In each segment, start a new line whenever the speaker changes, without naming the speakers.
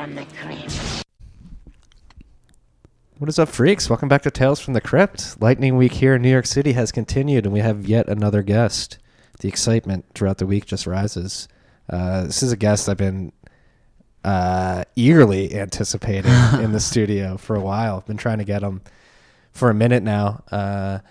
from the Crypt.
What is up, freaks? Welcome back to Tales from the Crypt. Lightning Week here in New York City has continued, and we have yet another guest. The excitement throughout the week just rises. This is a guest I've been eagerly anticipating in the studio for a while. I've been trying to get him for a minute now.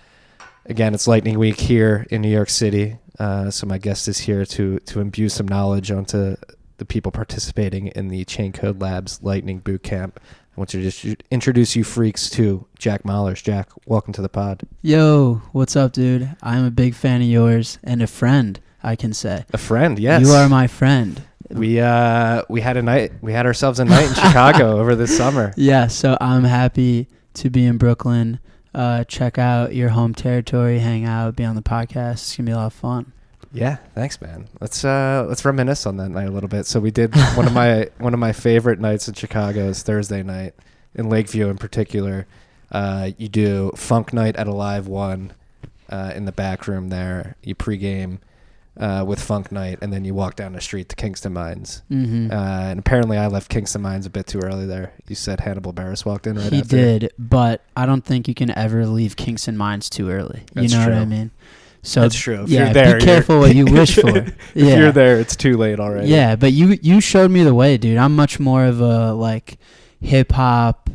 Again, it's Lightning Week here in New York City, so my guest is here to imbue some knowledge onto the people participating in the Chain Code Labs Lightning Boot Camp. I want to just introduce you freaks to Jack Mahlers. Jack, welcome to the pod.
Yo, what's up, dude? I'm a big fan of yours and a friend, I can say.
A friend, yes.
You are my friend.
We had ourselves a night in Chicago over this summer.
Yeah, so I'm happy to be in Brooklyn. Check out your home territory, hang out, be on the podcast. It's gonna be a lot of fun.
Yeah, thanks, man. Let's reminisce on that night a little bit. So we did one of my favorite nights in Chicago is Thursday night in Lakeview in particular. You do Funk Night at Alive One in the back room there. You pregame with Funk Night, and then you walk down the street to Kingston Mines. Mm-hmm. And apparently I left Kingston Mines a bit too early there. You said Hannibal Barris walked in right after.
He did, but I don't think you can ever leave Kingston Mines too early.
That's
you know
true.
what I mean? So
that's true. If
yeah,
you're there,
be careful what you wish for.
If you're there, it's too late already.
Yeah, but you showed me the way, dude. I'm much more of a like hip hop,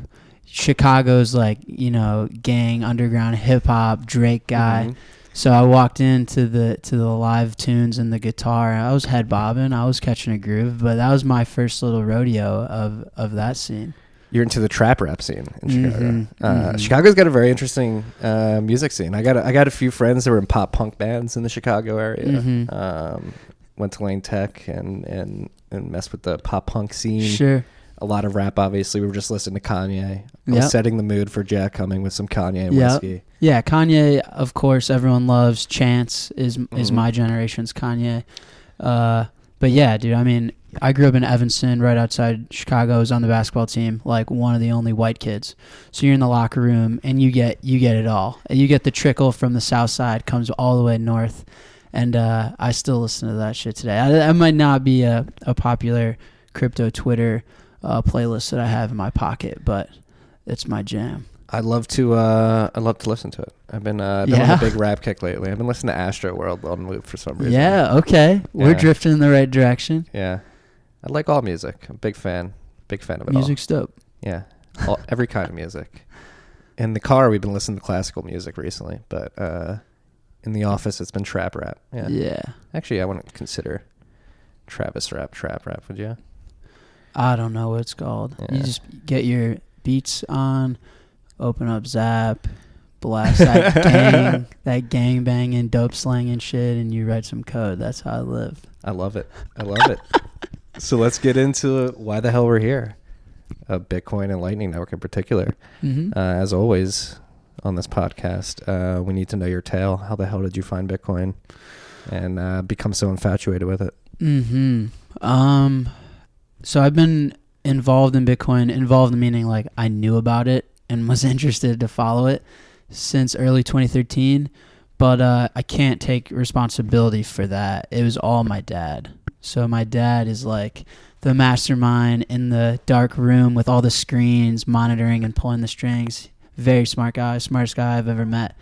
Chicago's like, you know, gang underground hip hop Drake guy. Mm-hmm. So I walked into the live tunes and the guitar. I was head bobbing. I was catching a groove, but that was my first little rodeo of that scene.
You're into the trap rap scene in Chicago. Chicago's got a very interesting music scene. I got a few friends that were in pop punk bands in the Chicago area. Mm-hmm. Went to Lane Tech and messed with the pop punk scene.
Sure.
A lot of rap, obviously. We were just listening to Kanye. I was setting the mood for Jack coming with some Kanye and whiskey.
Yeah, Kanye, of course, everyone loves. Chance is my generation's Kanye. But yeah, dude, I mean, I grew up in Evanston, right outside Chicago. I was on the basketball team, like one of the only white kids. So you're in the locker room, and you get it all. You get the trickle from the south side, comes all the way north. And I still listen to that shit today. I might not be a popular crypto Twitter playlist that I have in my pocket, but it's my jam.
I'd love to listen to it. I've been on a big rap kick lately. I've been listening to Astro World on loop for some reason.
Yeah, okay. We're drifting in the right direction.
Yeah. I like all music. I'm a big fan. Big fan of it
Music's
all.
dope.
Yeah. Every kind of music. In the car, we've been listening to classical music recently, but in the office, it's been trap rap. Yeah. Actually, I wouldn't consider Travis rap trap rap, would you? I
don't know what it's called. Yeah. You just get your beats on, open up Zap, blast that gang banging, dope slanging shit, and you write some code. That's how I live.
I love it. So let's get into why the hell we're here. Bitcoin and Lightning Network in particular. Mm-hmm. As always on this podcast, we need to know your tale. How the hell did you find Bitcoin and become so infatuated with it?
Mm-hmm. So I've been involved in Bitcoin, involved meaning like I knew about it and was interested to follow it since early 2013, but I can't take responsibility for that. It was all my dad. So my dad is like the mastermind in the dark room with all the screens, monitoring and pulling the strings. Very smart guy, smartest guy I've ever met.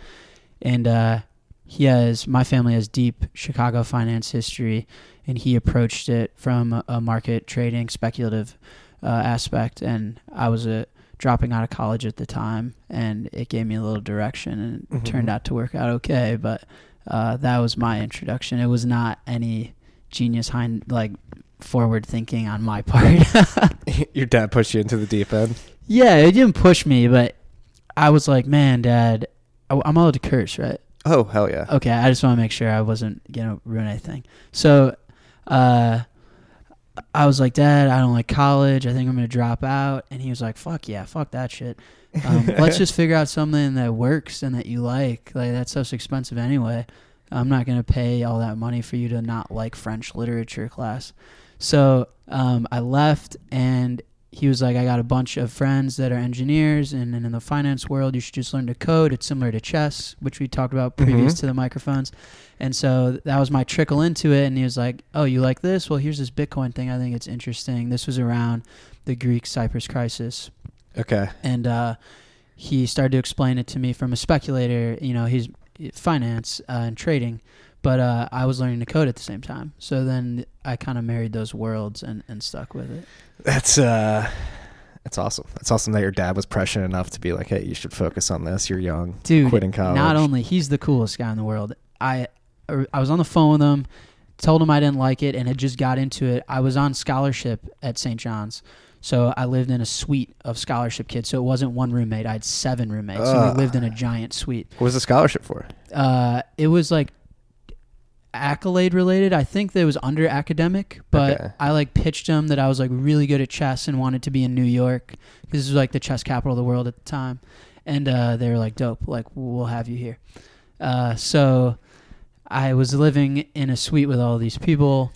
And my family has deep Chicago finance history, and he approached it from a market trading speculative aspect. And I was dropping out of college at the time, and it gave me a little direction, and it turned out to work out okay. But that was my introduction. It was not any genius forward thinking on my part.
Your dad pushed you into the deep end?
Yeah, it didn't push me, but I was like, man, Dad, I'm allowed to curse, right?
Oh, hell yeah.
Okay, I just want to make sure I wasn't going to ruin anything. So I was like, Dad, I don't like college. I think I'm going to drop out. And he was like, fuck yeah, fuck that shit. Let's just figure out something that works and that you like. Like, that stuff's expensive anyway. I'm not going to pay all that money for you to not like French literature class. So I left, and he was like, I got a bunch of friends that are engineers, and in the finance world, you should just learn to code. It's similar to chess, which we talked about previous to the microphones. And so that was my trickle into it. And he was like, oh, you like this? Well, here's this Bitcoin thing. I think it's interesting. This was around the Greek Cyprus crisis.
Okay.
And he started to explain it to me from a speculator. You know, he's finance and trading. But I was learning to code at the same time. So then I kind of married those worlds and stuck with it.
That's awesome. It's awesome that your dad was prescient enough to be like, hey, you should focus on this. You're young.
Dude,
quitting college.
Not only, he's the coolest guy in the world. I was on the phone with him, told him I didn't like it, and had just got into it. I was on scholarship at St. John's. So I lived in a suite of scholarship kids. So it wasn't one roommate. I had 7 roommates. So we lived in a giant suite.
What was the scholarship for?
It was like accolade related. I think that it was under academic, but I like pitched them that I was like really good at chess and wanted to be in New York because this was like the chess capital of the world at the time. And they were like, dope, like we'll have you here. So I was living in a suite with all these people,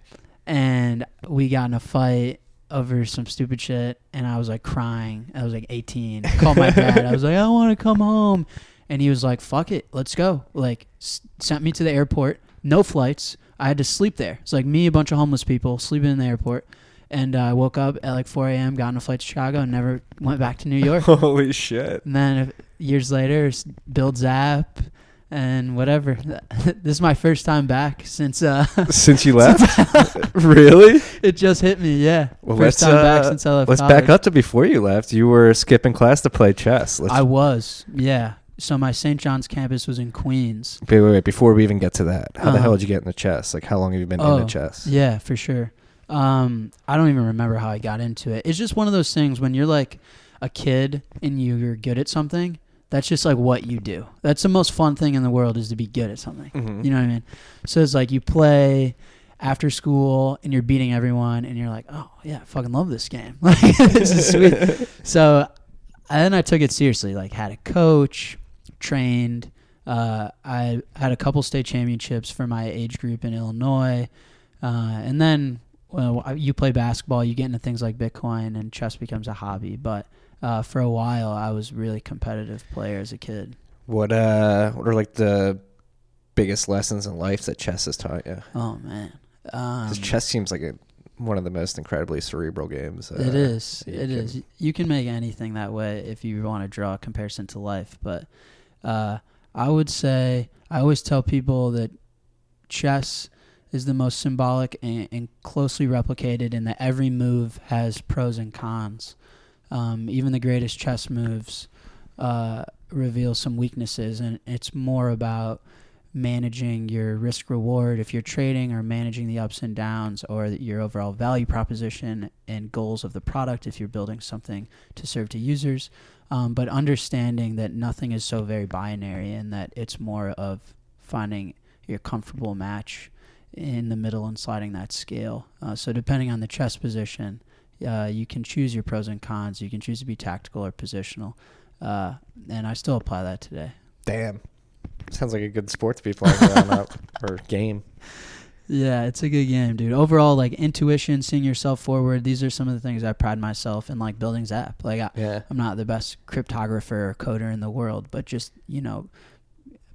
and we got in a fight over some stupid shit, and I was like crying. I was like 18. I called my dad. I was like, I want to come home. And he was like, fuck it, let's go. Like sent me to the airport. No flights. I had to sleep there. It's like me, a bunch of homeless people sleeping in the airport. And I woke up at like 4 a.m., got on a flight to Chicago, and never went back to New York.
Holy shit.
And then years later, build Zap and whatever. This is my first time back since...
since you left? Really?
It just hit me, yeah.
Well,
first time back since I left
Let's
college.
back up to before you left. You were skipping class to play chess.
I was, yeah. So my St. John's campus was in Queens.
Wait. Before we even get to that, how the hell did you get into chess? Like, how long have you been into chess?
Yeah, for sure. I don't even remember how I got into it. It's just one of those things when you're like a kid and you're good at something, that's just like what you do. That's the most fun thing in the world is to be good at something. Mm-hmm. You know what I mean? So it's like you play after school and you're beating everyone and you're like, oh, yeah, I fucking love this game. Like, this is sweet. So then I took it seriously, like had a coach, trained. I had a couple state championships for my age group in Illinois. And then you play basketball, you get into things like Bitcoin, and chess becomes a hobby. But for a while, I was really competitive player as a kid.
What are like the biggest lessons in life that chess has taught you?
Oh, man.
Because chess seems like one of the most incredibly cerebral games.
It is. It is. You can make anything that way if you want to draw a comparison to life. But I would say, I always tell people that chess is the most symbolic and closely replicated in that every move has pros and cons. Even the greatest chess moves reveal some weaknesses, and it's more about managing your risk reward if you're trading, or managing the ups and downs, or your overall value proposition and goals of the product if you're building something to serve to users. But understanding that nothing is so very binary, and that it's more of finding your comfortable match in the middle and sliding that scale. So depending on the chess position, you can choose your pros and cons. You can choose to be tactical or positional. And I still apply that today.
Damn. Sounds like a good sport to be playing growing up, or game.
Yeah, it's a good game, dude. Overall, like intuition, seeing yourself forward, these are some of the things I pride myself in, like building Zap. Like I'm not the best cryptographer or coder in the world, but just,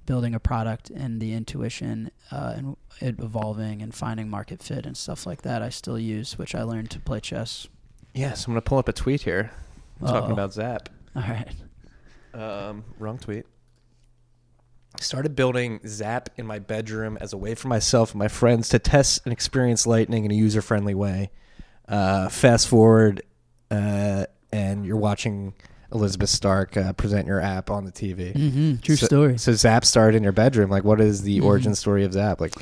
building a product and the intuition and it evolving and finding market fit and stuff like that I still use, which I learned to play chess.
Yeah, so I'm going to pull up a tweet here talking about Zap.
All right.
Wrong tweet. I started building Zap in my bedroom as a way for myself and my friends to test and experience Lightning in a user-friendly way. Fast forward, and you're watching Elizabeth Stark present your app on the TV.
Mm-hmm. True story.
So Zap started in your bedroom. Like, what is the origin story of Zap? Like,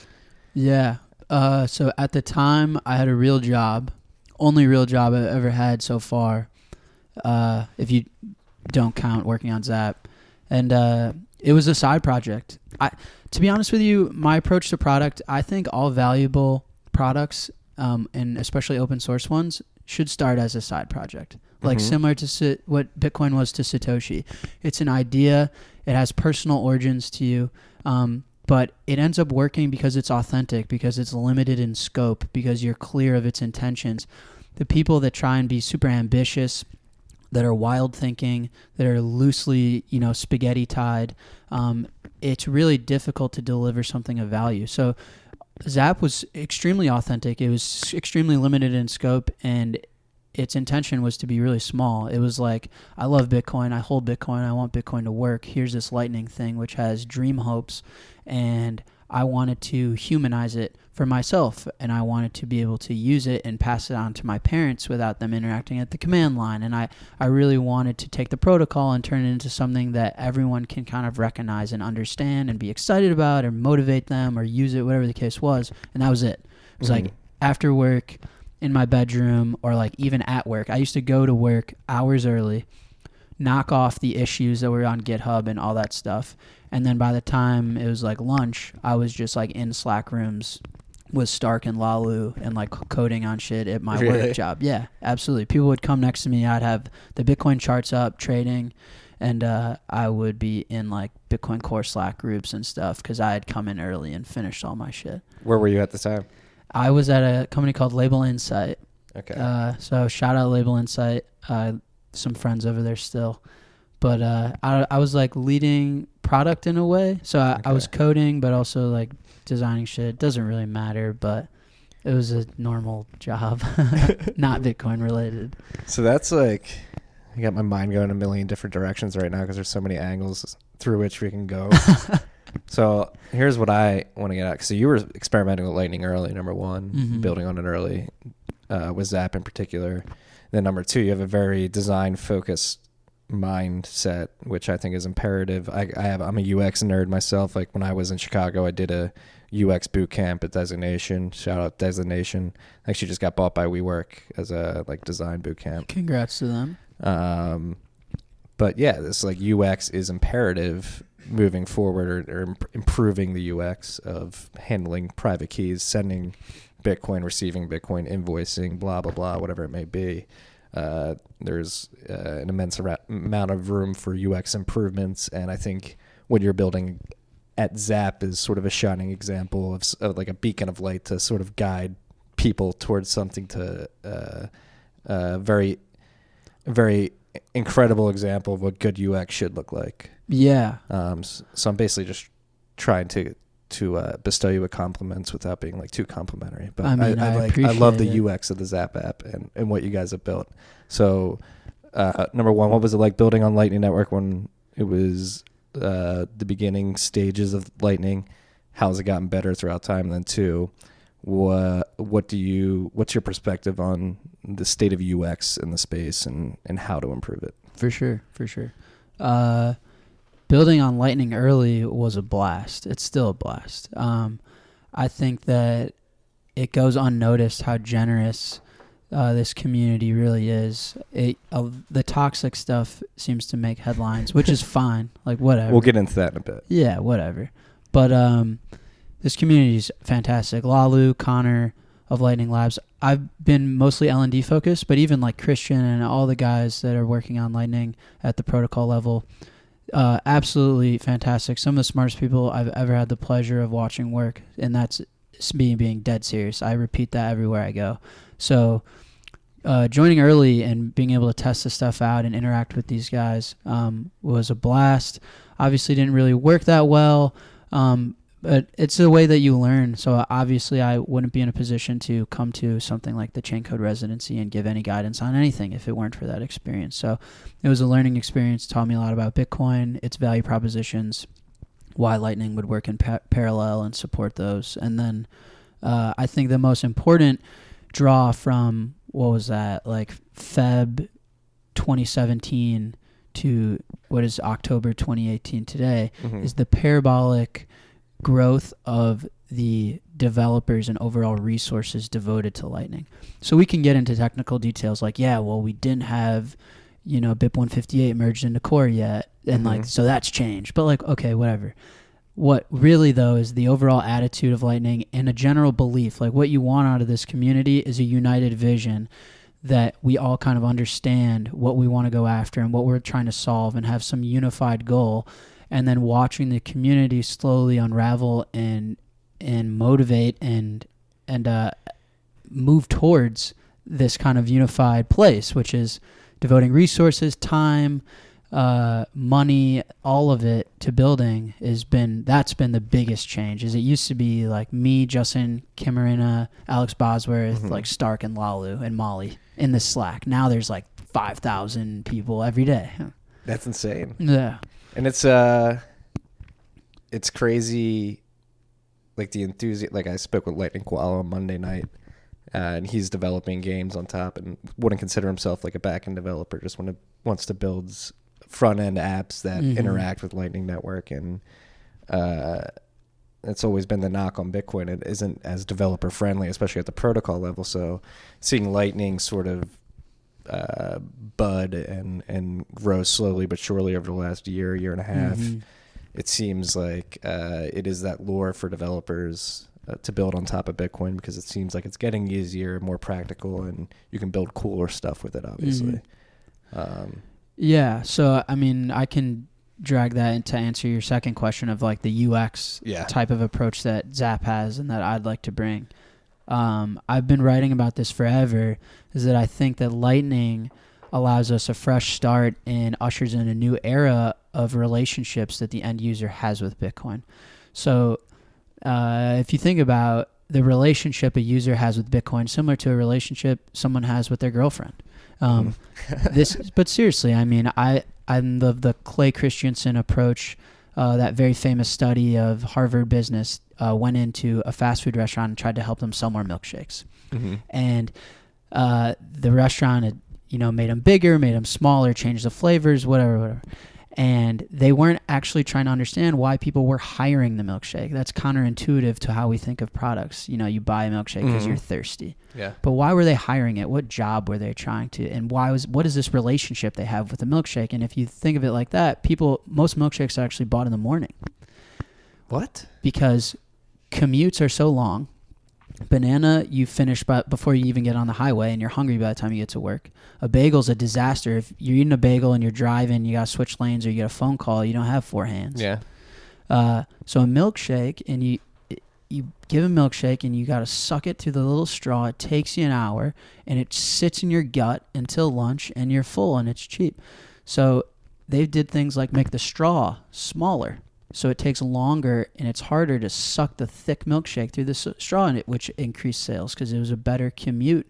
yeah. So at the time, I had a real job, only real job I've ever had so far, if you don't count working on Zap, and it was a side project. To be honest with you, my approach to product, I think all valuable products, and especially open source ones, should start as a side project. Like similar to what Bitcoin was to Satoshi. It's an idea. It has personal origins to you. But it ends up working because it's authentic, because it's limited in scope, because you're clear of its intentions. the people that try and be super ambitious, that are wild thinking, that are loosely, spaghetti tied, it's really difficult to deliver something of value. So Zap was extremely authentic. It was extremely limited in scope, and its intention was to be really small. It was like, I love Bitcoin. I hold Bitcoin. I want Bitcoin to work. Here's this Lightning thing, which has dream hopes, and I wanted to humanize it for myself, and I wanted to be able to use it and pass it on to my parents without them interacting at the command line. And I really wanted to take the protocol and turn it into something that everyone can kind of recognize and understand and be excited about, or motivate them, or use it, whatever the case was. And that was it. It was like after work, in my bedroom, or like even at work. I used to go to work hours early, knock off the issues that were on GitHub and all that stuff. And then by the time it was like lunch, I was just like in Slack rooms with Stark and Lalu and like coding on shit at my work job. Yeah, absolutely. People would come next to me. I'd have the Bitcoin charts up, trading, and I would be in like Bitcoin Core Slack groups and stuff because I had come in early and finished all my shit. Where
were you at the time?
I was at a company called Label Insight.
Okay.
So shout out Label Insight. Some friends over there still. But I was like leading product in a way. So I was coding, but also like designing shit. It doesn't really matter, but it was a normal job, not Bitcoin related.
So that's like, I got my mind going a million different directions right now because there's so many angles through which we can go. So here's what I want to get at. So you were experimenting with Lightning early, number one, building on it early, with Zap in particular. Then number two, you have a very design-focused mindset, which I think is imperative. I'm a UX nerd myself. Like when I was in Chicago, I did a UX boot camp at Designation. Shout out Designation. Actually just got bought by WeWork as a like design boot camp.
Congrats to them.
But yeah, this like UX is imperative moving forward, or improving the UX of handling private keys, sending Bitcoin, receiving Bitcoin, invoicing, blah, blah, blah, whatever it may be. There's an immense amount of room for UX improvements. And I think what you're building at Zap is sort of a shining example of like a beacon of light to sort of guide people towards something to very, very incredible example of what good UX should look like.
Yeah.
So I'm basically just trying to bestow you with compliments without being like too complimentary. But I love the UX of the Zap app and what you guys have built. So number one, what was it like building on Lightning Network when it was the beginning stages of Lightning? How's it gotten better throughout time? And then two, what's your perspective on the state of UX in the space and how to improve it?
For sure. Building on Lightning early was a blast. It's still a blast. I think that it goes unnoticed how generous this community really is. The toxic stuff seems to make headlines, which is fine. Like, whatever.
We'll get into that in a bit.
Yeah, whatever. But this community is fantastic. Lalu, Connor of Lightning Labs. I've been mostly L&D focused, but even like Christian and all the guys that are working on Lightning at the protocol level, absolutely fantastic. Some of the smartest people I've ever had the pleasure of watching work, and that's me being dead serious. I repeat that everywhere I go. So joining early and being able to test the stuff out and interact with these guys was a blast. Obviously didn't really work that well, but it's the way that you learn. So obviously I wouldn't be in a position to come to something like the Chain Code residency and give any guidance on anything if it weren't for that experience. So it was a learning experience, taught me a lot about Bitcoin, its value propositions, why Lightning would work in parallel and support those. And then I think the most important draw from, what was that, like Feb 2017 to what is October 2018 today, is the parabolic growth of the developers and overall resources devoted to Lightning. So we can get into technical details like, we didn't have, BIP 158 merged into Core yet, and like, so that's changed. But like, okay, whatever. What really, though, is the overall attitude of Lightning and a general belief. Like, what you want out of this community is a united vision that we all kind of understand what we want to go after and what we're trying to solve and have some unified goal. And then watching the community slowly unravel and motivate and move towards this kind of unified place, which is devoting resources, time, money, all of it to building that's been the biggest change. Is it used to be like me, Justin, Kimarina, Alex Bosworth, like Stark and Lalu and Molly in the Slack. Now there's like 5,000 people every day.
That's insane.
Yeah.
And it's crazy, like the enthusiasm. Like I spoke with Lightning Koala on Monday night, and he's developing games on top and wouldn't consider himself like a back-end developer, just wants to build front-end apps that interact with Lightning Network. And it's always been the knock on Bitcoin. It isn't as developer-friendly, especially at the protocol level. So seeing Lightning sort of bud and grow slowly but surely over the last year and a half, it seems like it is that lure for developers to build on top of Bitcoin, because it seems like it's getting easier, more practical, and you can build cooler stuff with it, obviously.
Yeah, so I mean, I can drag that into answer your second question of like the UX type of approach that Zap has and that I'd like to bring. I've been writing about this forever, is that I think that Lightning allows us a fresh start and ushers in a new era of relationships that the end user has with Bitcoin. So if you think about the relationship a user has with Bitcoin, similar to a relationship someone has with their girlfriend. But seriously, I mean, I love the Clay Christensen approach. That very famous study of Harvard Business went into a fast food restaurant and tried to help them sell more milkshakes. And the restaurant had, made them bigger, made them smaller, changed the flavors, whatever. And they weren't actually trying to understand why people were hiring the milkshake. That's counterintuitive to how we think of products. You buy a milkshake because you're thirsty.
Yeah.
But why were they hiring it? What job were they trying to? And what is this relationship they have with the milkshake? And if you think of it like that, most milkshakes are actually bought in the morning.
What? Because
commutes are so long. Banana, you finish before you even get on the highway, and you're hungry by the time you get to work. A bagel's a disaster. If you're eating a bagel and you're driving, you got to switch lanes, or you get a phone call, you don't have 4 hands.
Yeah.
So a milkshake, and you give a milkshake, and you got to suck it through the little straw. It takes you an hour, and it sits in your gut until lunch, and you're full, and it's cheap. So they did things like make the straw smaller. So it takes longer and it's harder to suck the thick milkshake through the straw in it, which increased sales because it was a better commute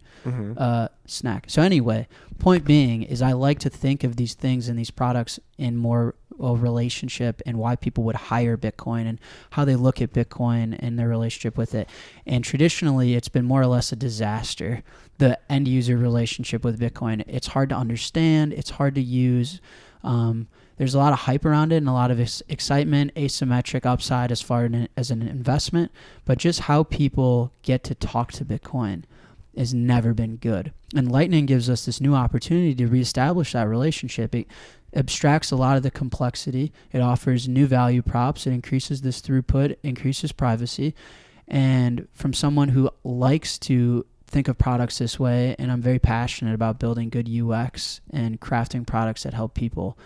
snack. So anyway, point being is I like to think of these things and these products in more a relationship and why people would hire Bitcoin and how they look at Bitcoin and their relationship with it. And traditionally, it's been more or less a disaster, the end user relationship with Bitcoin. It's hard to understand. It's hard to use. There's a lot of hype around it and a lot of excitement, asymmetric upside as far as an investment, but just how people get to talk to Bitcoin has never been good. And Lightning gives us this new opportunity to reestablish that relationship. It abstracts a lot of the complexity. It offers new value props. It increases this throughput, increases privacy. And from someone who likes to think of products this way, and I'm very passionate about building good UX and crafting products that help people,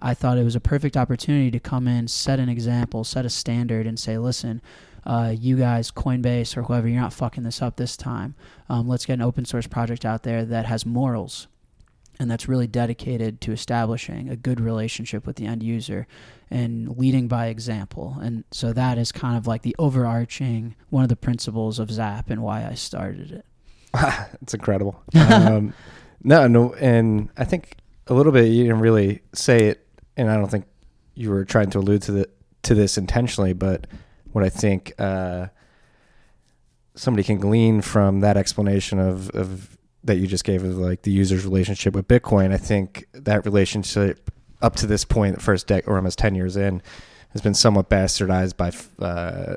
I thought it was a perfect opportunity to come in, set an example, set a standard, and say, listen, you guys, Coinbase or whoever, you're not fucking this up this time. Let's get an open source project out there that has morals and that's really dedicated to establishing a good relationship with the end user and leading by example. And so that is kind of like the overarching, one of the principles of Zap and why I started it.
It's incredible. No, and I think a little bit you didn't really say it, and I don't think you were trying to allude to this intentionally, but what I think somebody can glean from that explanation of that you just gave of like the user's relationship with Bitcoin, I think that relationship up to this point, the first or almost 10 years in, has been somewhat bastardized by I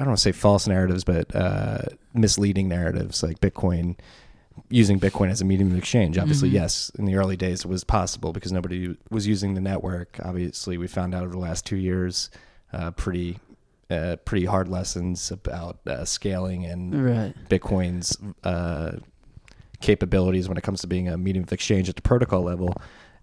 don't want to say false narratives, but misleading narratives, like using Bitcoin as a medium of exchange. Obviously, yes, in the early days it was possible because nobody was using the network. Obviously, we found out over the last 2 years pretty hard lessons about scaling and Bitcoin's capabilities when it comes to being a medium of exchange at the protocol level.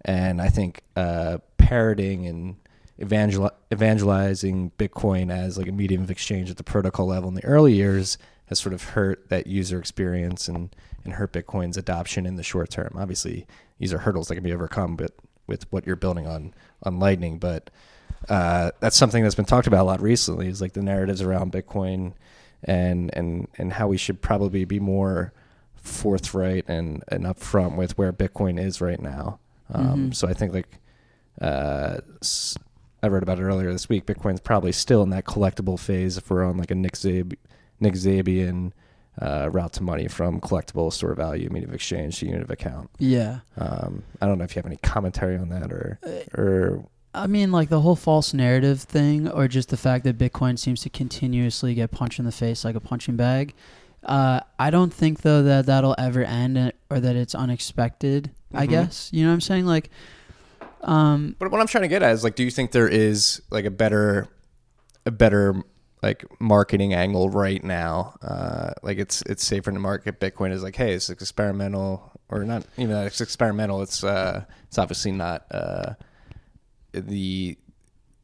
And I think parroting and evangelizing Bitcoin as like a medium of exchange at the protocol level in the early years has sort of hurt that user experience and hurt Bitcoin's adoption in the short term. Obviously, these are hurdles that can be overcome, but with what you're building on Lightning. But that's something that's been talked about a lot recently, is like the narratives around Bitcoin and how we should probably be more forthright and upfront with where Bitcoin is right now. So I think I wrote about it earlier this week. Bitcoin's probably still in that collectible phase if we're on like a Nick Sabian route to money from collectible store value, medium of exchange to unit of account.
Yeah.
I don't know if you have any commentary on that or.
I mean, like the whole false narrative thing, or just the fact that Bitcoin seems to continuously get punched in the face like a punching bag. I don't think though that that'll ever end, or that it's unexpected. I guess, you know what I'm saying? Like,
but what I'm trying to get at is like, do you think there is like a better like marketing angle right now? Like it's safer to market Bitcoin as like, hey, it's experimental, or not even that it's experimental. It's obviously not the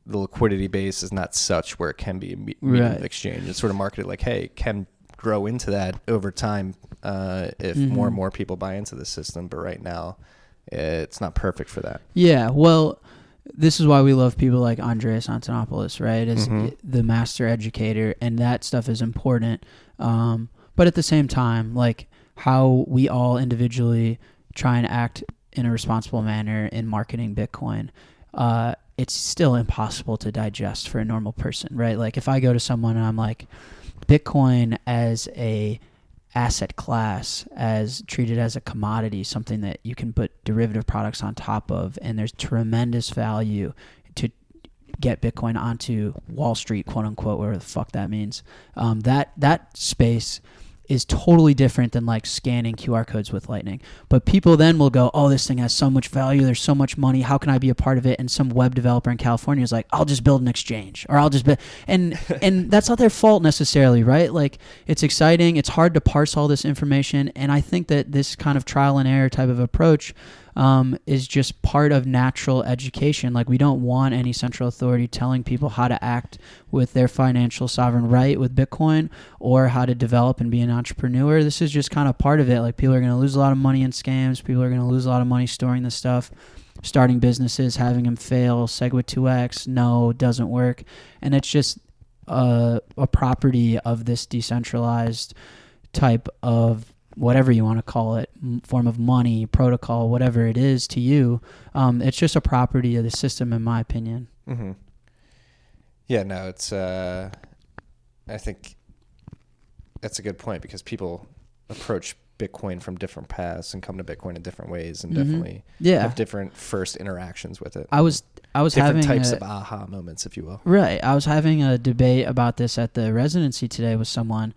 liquidity base is not such where it can be a medium of exchange. It's sort of marketed like, hey, it can grow into that over time if more and more people buy into the system. But right now, it's not perfect for that. Yeah,
well, this is why we love people like Andreas Antonopoulos, right? As the master educator, and that stuff is important. But at the same time, like how we all individually try and act in a responsible manner in marketing Bitcoin, it's still impossible to digest for a normal person, right? Like if I go to someone and I'm like, Bitcoin as a asset class, as treated as a commodity, something that you can put derivative products on top of, and there's tremendous value to get Bitcoin onto Wall Street, quote unquote, whatever the fuck that means. That space is totally different than like scanning QR codes with Lightning. But people then will go, oh, this thing has so much value, there's so much money, how can I be a part of it? And some web developer in California is like, I'll just build an exchange, or I'll just and that's not their fault necessarily, right? Like it's exciting, it's hard to parse all this information, and I think that this kind of trial and error type of approach is just part of natural education. Like we don't want any central authority telling people how to act with their financial sovereign right with Bitcoin, or how to develop and be an entrepreneur. This is just kind of part of it. Like people are going to lose a lot of money in scams. People are going to lose a lot of money storing this stuff, starting businesses, having them fail. Segwit 2x, no, doesn't work. And it's just a property of this decentralized type of whatever you want to call it, form of money, protocol, whatever it is to you. It's just a property of the system, in my opinion.
Mm-hmm. Yeah, no, it's, I think that's a good point, because people approach Bitcoin from different paths and come to Bitcoin in different ways, and definitely have different first interactions with it.
I was
different
having
types of aha moments, if you will.
Right. I was having a debate about this at the residency today with someone.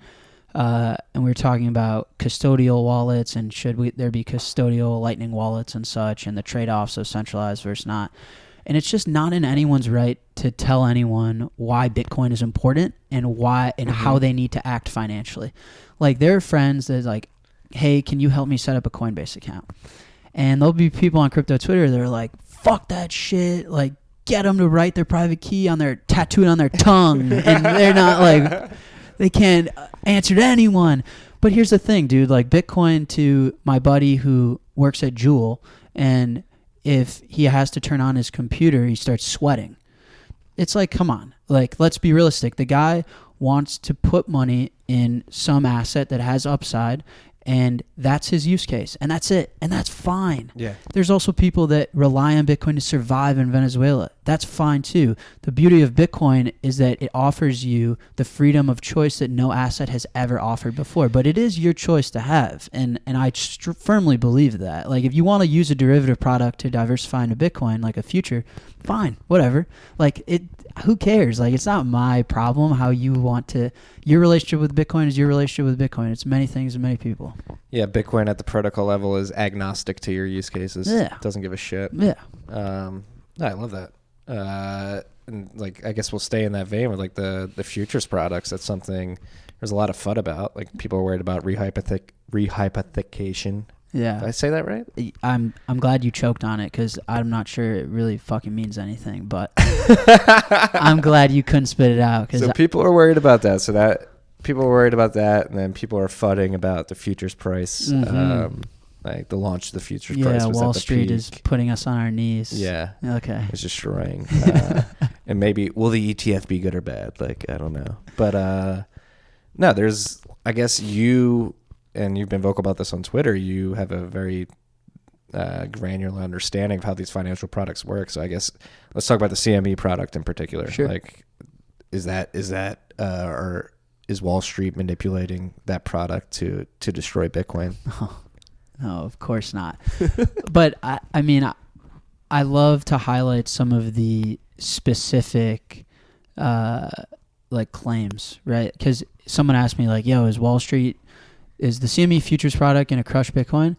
And we were talking about custodial wallets, and should there be custodial Lightning wallets and such, and the trade-offs of centralized versus not. And it's just not in anyone's right to tell anyone why Bitcoin is important and why and how they need to act financially. Like there are friends that's like, hey, can you help me set up a Coinbase account? And there'll be people on crypto Twitter that are like, fuck that shit, like get them to write their private key on their tattooed on their tongue, and they're not like, they can't answer to anyone. But here's the thing, dude, like Bitcoin, to my buddy who works at Jewel, and if he has to turn on his computer, he starts sweating. It's like, come on, like let's be realistic. The guy wants to put money in some asset that has upside, and that's his use case, and that's it, and that's fine.
Yeah.
There's also people that rely on Bitcoin to survive in Venezuela. That's fine too. The beauty of Bitcoin is that it offers you the freedom of choice that no asset has ever offered before, but it is your choice to have, and I firmly believe that. Like if you want to use a derivative product to diversify into Bitcoin, like a future, fine, whatever. Like who cares? Like it's not my problem how you want to. Your relationship with Bitcoin is your relationship with Bitcoin. It's many things and many people.
Yeah, Bitcoin at the protocol level is agnostic to your use cases.
Yeah.
Doesn't give a shit.
Yeah.
I love that. And like, I guess we'll stay in that vein with like the futures products. That's something there's a lot of FUD about. Like people are worried about rehypothecation.
Yeah.
Did I say that right?
I'm glad you choked on it, because I'm not sure it really fucking means anything, but I'm glad you couldn't spit it out.
So people are worried about that. So that people are worried about that, and then people are fudding about the futures price. Like the launch of the futures price was
Wall
at the
Street
peak.
is putting us on our knees.
Yeah.
Okay.
It's destroying. And maybe, will the ETF be good or bad? Like, I don't know. But no, there's, I guess you, and you've been vocal about this on Twitter, you have a very granular understanding of how these financial products work. So I guess let's talk about the CME product in particular.
Sure.
Like, is that or is Wall Street manipulating that product to destroy Bitcoin?
No, of course not. But I mean, I love to highlight some of the specific like claims, right? Because someone asked me like, "Yo, is the CME futures product going to crush Bitcoin?"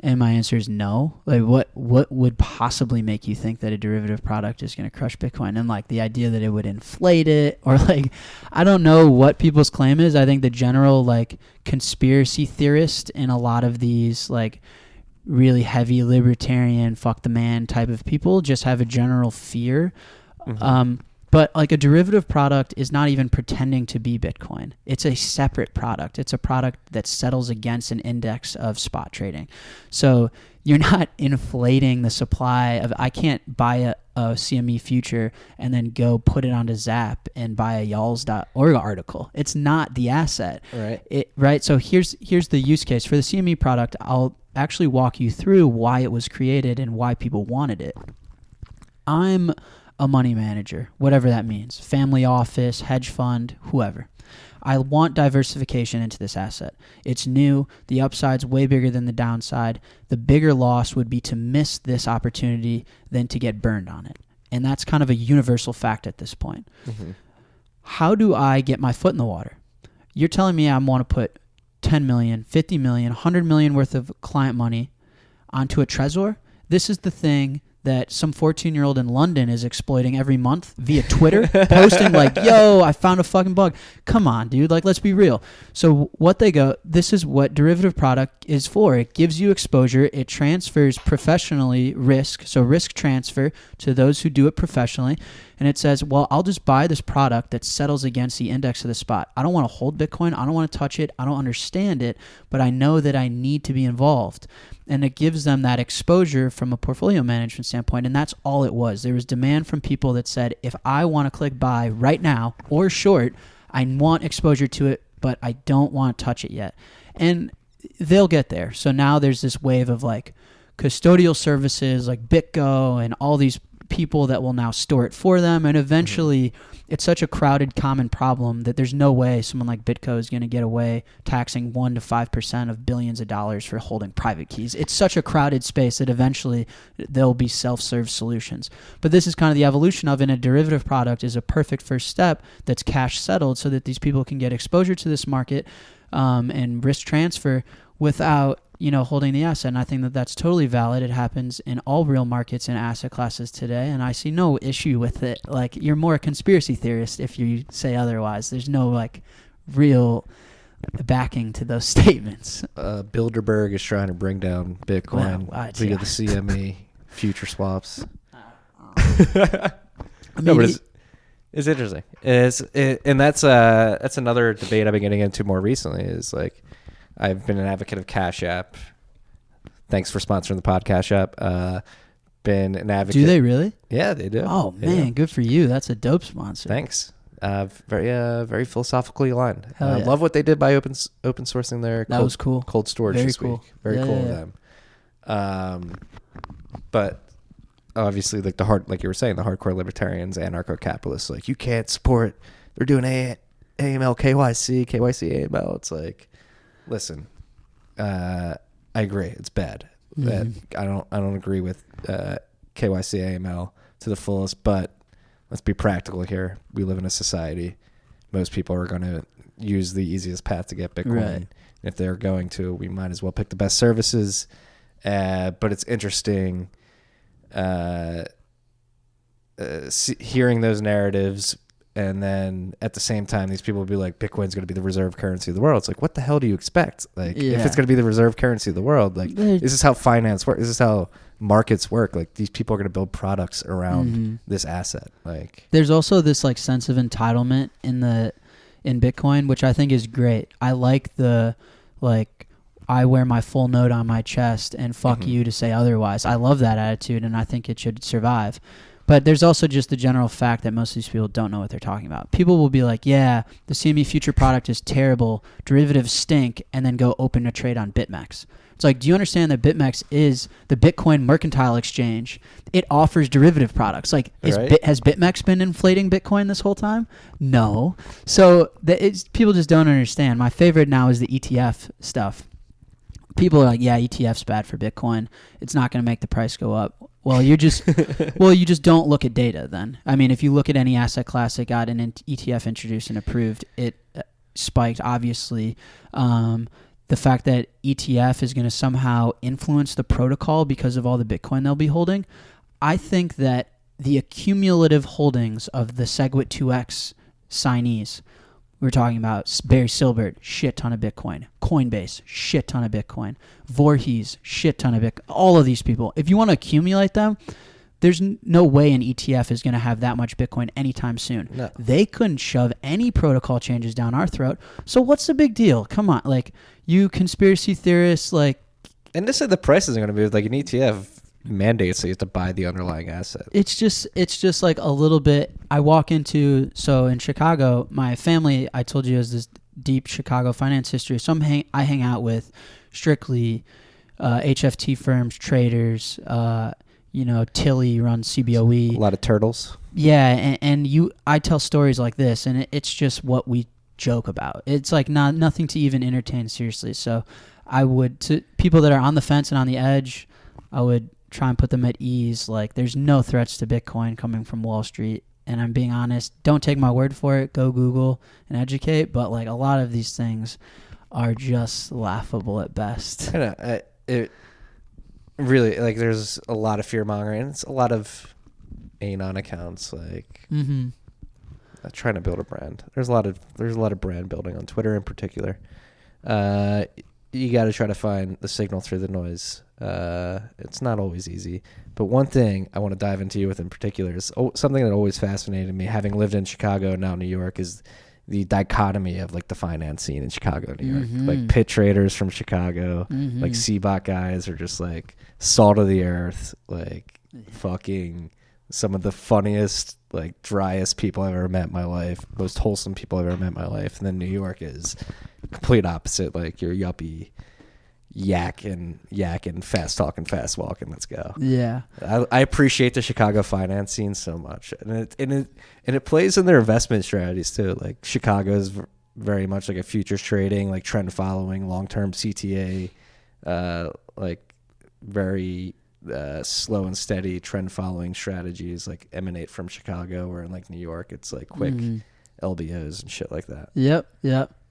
And my answer is no. Like, what would possibly make you think that a derivative product is going to crush Bitcoin? And like the idea that it would inflate it, or like, I don't know what people's claim is. I think the general like conspiracy theorist in a lot of these like really heavy libertarian, fuck the man type of people just have a general fear. But like a derivative product is not even pretending to be Bitcoin. It's a separate product. It's a product that settles against an index of spot trading. So you're not inflating the supply of, I can't buy a CME future and then go put it onto Zap and buy a y'alls.org article. It's not the asset. Right. So here's the use case for the CME product. I'll actually walk you through why it was created and why people wanted it. I'm a money manager, whatever that means, family office, hedge fund, whoever. I want diversification into this asset. It's new. The upside's way bigger than the downside. The bigger loss would be to miss this opportunity than to get burned on it. And that's kind of a universal fact at this point. How do I get my foot in the water? You're telling me I want to put 10 million, 50 million, 100 million worth of client money onto a Trezor? This is the thing that some 14-year-old in London is exploiting every month via Twitter, posting like, yo, I found a fucking bug. Come on, dude. Like, let's be real. So this is what derivative product is for. It gives you exposure. It transfers professionally risk. So risk transfer to those who do it professionally. And it says, well, I'll just buy this product that settles against the index of the spot. I don't want to hold Bitcoin. I don't want to touch it. I don't understand it, but I know that I need to be involved. And it gives them that exposure from a portfolio management standpoint. And that's all it was. There was demand from people that said, if I want to click buy right now or short, I want exposure to it, but I don't want to touch it yet. And they'll get there. So now there's this wave of like custodial services like BitGo and all these people that will now store it for them, and eventually it's such a crowded common problem that there's no way someone like BitGo is going to get away taxing 1% to 5% of billions of dollars for holding private keys. It's such a crowded space that eventually there'll be self-serve solutions. But this is kind of the evolution of it, and a derivative product is a perfect first step that's cash settled so that these people can get exposure to this market and risk transfer without holding the asset. And I think that that's totally valid. It happens in all real markets and asset classes today, and I see no issue with it. Like, you're more a conspiracy theorist if you say otherwise. There's no like real backing to those statements.
Bilderberg is trying to bring down Bitcoin via the CME future swaps.
I mean,
no, but it's interesting. And that's another debate I've been getting into more recently. Is like, I've been an advocate of Cash App. Thanks for sponsoring the podcast, App. Been an advocate.
Do they really?
Yeah, they do.
Oh man, good for you. That's a dope sponsor.
Thanks. Very philosophically aligned.
Hell yeah.
Love what they did by open sourcing their
that was cool.
cold storage
Very
this
cool.
week. Very cool of them. But obviously, like like you were saying, the hardcore libertarians, anarcho-capitalists, like, you can't support. They're doing AML, KYC, AML. It's like, listen, I agree. It's bad. That I don't agree with KYC AML to the fullest, but let's be practical here. We live in a society. Most people are going to use the easiest path to get Bitcoin.
Right.
If they're going to, we might as well pick the best services. But it's interesting hearing those narratives. And then at the same time, these people will be like, Bitcoin's going to be the reserve currency of the world. It's like, what the hell do you expect? Like, if it's going to be the reserve currency of the world, like, this is how finance works. This is how markets work. Like, these people are going to build products around this asset. Like,
there's also this like sense of entitlement in Bitcoin, which I think is great. I like the, like, I wear my full note on my chest and fuck you to say otherwise. I love that attitude, and I think it should survive. But there's also just the general fact that most of these people don't know what they're talking about. People will be like, yeah, the CME future product is terrible, derivatives stink, and then go open a trade on BitMEX. It's like, do you understand that BitMEX is the Bitcoin mercantile exchange? It offers derivative products. Like, has BitMEX been inflating Bitcoin this whole time? No. So people just don't understand. My favorite now is the ETF stuff. People are like, yeah, ETF's bad for Bitcoin. It's not going to make the price go up. Well, you just don't look at data then. I mean, if you look at any asset class that got an ETF introduced and approved, it spiked, obviously. The fact that ETF is going to somehow influence the protocol because of all the Bitcoin they'll be holding, I think that the accumulative holdings of the SegWit 2X signees, we're talking about Barry Silbert, shit ton of Bitcoin. Coinbase, shit ton of Bitcoin. Voorhees, shit ton of Bitcoin. All of these people, if you want to accumulate them, there's no way an ETF is going to have that much Bitcoin anytime soon.
No.
They couldn't shove any protocol changes down our throat. So what's the big deal? Come on, like, you conspiracy theorists, like.
And this is the price isn't going to be like an ETF mandates that you have to buy the underlying asset.
It's just like a little bit. I walk into, so in Chicago, my family, I told you, has this deep Chicago finance history. So I hang out with strictly HFT firms, traders. Tilly runs CBOE.
A lot of turtles.
Yeah, and I tell stories like this, and it's just what we joke about. It's like nothing to even entertain seriously. So I would, to people that are on the fence and on the edge, I would try and put them at ease. Like, there's no threats to Bitcoin coming from Wall Street. And I'm being honest, don't take my word for it. Go Google and educate. But like, a lot of these things are just laughable at best.
I know, it really, like, there's a lot of fear mongering. It's a lot of anon accounts, like trying to build a brand. There's a lot of brand building on Twitter in particular. You got to try to find the signal through the noise. It's not always easy, but one thing I want to dive into with in particular is something that always fascinated me, having lived in Chicago and now New York, is the dichotomy of like the finance scene in Chicago and New York. Like pit traders from Chicago, like CBOT guys are just like salt of the earth, like fucking some of the funniest, like driest people I've ever met in my life, most wholesome people I've ever met in my life. And then New York is complete opposite, like your yuppie yakking, fast talking, fast walking. Let's go.
Yeah,
I appreciate the Chicago finance scene so much, and it plays in their investment strategies too. Like, Chicago is very much like a futures trading, like trend following, long term CTA, like very slow and steady trend following strategies like emanate from Chicago, where in like New York it's like quick LBOs and shit like that.
Yep.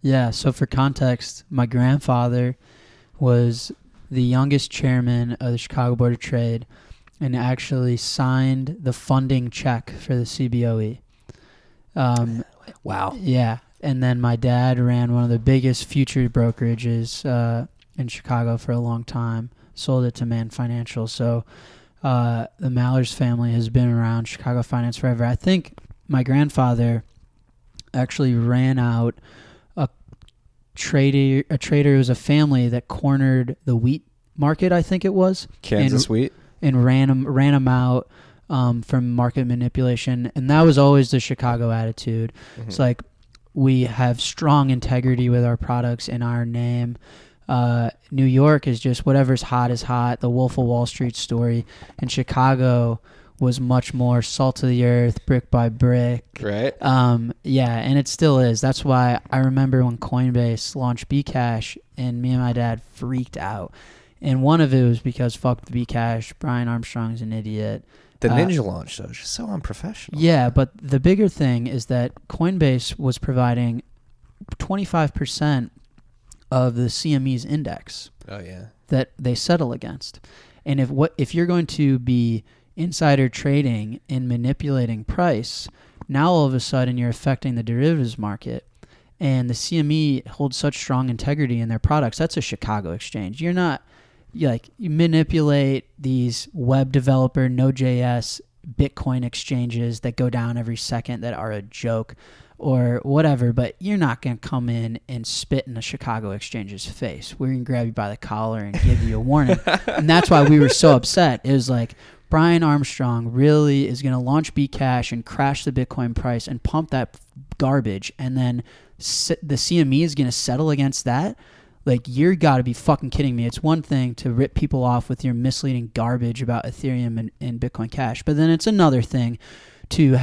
Yeah. So for context, my grandfather was the youngest chairman of the Chicago Board of Trade and actually signed the funding check for the CBOE.
Wow.
Yeah. And then my dad ran one of the biggest future brokerages in Chicago for a long time, sold it to Man Financial. So the Mallers family has been around Chicago finance forever. I think my grandfather actually ran out a trader who was a family that cornered the wheat market, I think it was.
Kansas wheat.
And ran them out from market manipulation. And that was always the Chicago attitude. It's like, we have strong integrity with our products and our name. New York is just whatever's hot is hot, the Wolf of Wall Street story. And Chicago was much more salt of the earth, brick by brick.
Right.
Yeah, and it still is. That's why I remember when Coinbase launched Bcash, and me and my dad freaked out. And one of it was because fuck the Bcash, Brian Armstrong's an idiot.
The Ninja launch, though, is just so unprofessional.
Yeah, but the bigger thing is that Coinbase was providing 25% of the CME's index.
Oh, yeah.
That they settle against. And if you're going to be insider trading and manipulating price, now all of a sudden you're affecting the derivatives market, and the CME holds such strong integrity in their products. That's a Chicago exchange. You're not, you manipulate these web developer Node.js Bitcoin exchanges that go down every second that are a joke, or whatever, but you're not going to come in and spit in the Chicago Exchange's face. We're going to grab you by the collar and give you a warning. And that's why we were so upset. It was like, Brian Armstrong really is going to launch Bcash and crash the Bitcoin price and pump that garbage, and then the CME is going to settle against that? Like, you're got to be fucking kidding me. It's one thing to rip people off with your misleading garbage about Ethereum and Bitcoin Cash, but then it's another thing to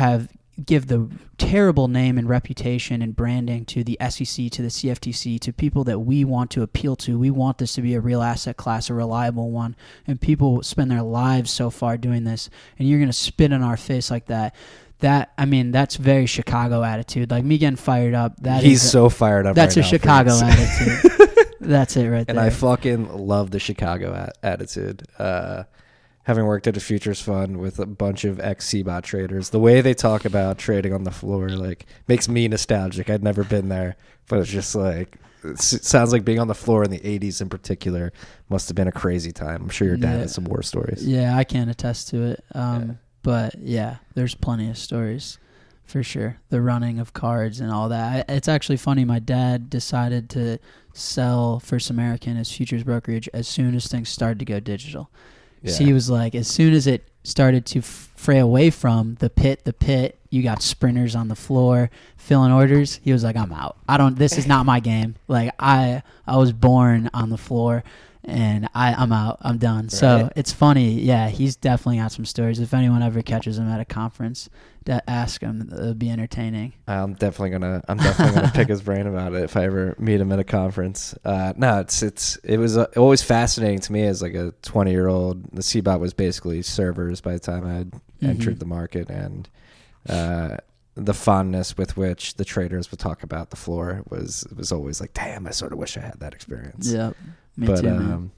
give the terrible name and reputation and branding to the SEC, to the CFTC, to people that we want to appeal to. We want this to be a real asset class, a reliable one, and people spend their lives so far doing this, and you're going to spit in our face like that. That's very Chicago attitude. Like, me getting fired up.
He's so fired up.
That's
right
a
now
Chicago attitude. That's it right there.
And I fucking love the Chicago attitude. Having worked at a futures fund with a bunch of ex-CBOT traders, the way they talk about trading on the floor like makes me nostalgic. I'd never been there, but it's just like, it sounds like being on the floor in the 80s in particular must have been a crazy time. I'm sure your dad has some war stories.
Yeah, I can't attest to it. But yeah, there's plenty of stories for sure. The running of cards and all that. It's actually funny. My dad decided to sell First American as futures brokerage as soon as things started to go digital. Yeah. So he was like, as soon as it started to fray away from the pit, you got sprinters on the floor filling orders. He was like, I'm out. This is not my game. Like, I was born on the floor, and I'm out. I'm done. Right. So it's funny. Yeah, he's definitely got some stories. If anyone ever catches him at a conference, ask him. It'll be entertaining. I'm definitely
gonna pick his brain about it if I ever meet him at a conference. It was always fascinating to me as like a 20-year-old. The CBOT was basically servers by the time I had entered the market, and the fondness with which the traders would talk about the floor was always like, damn, I sort of wish I had that experience.
Yep. Me too, man.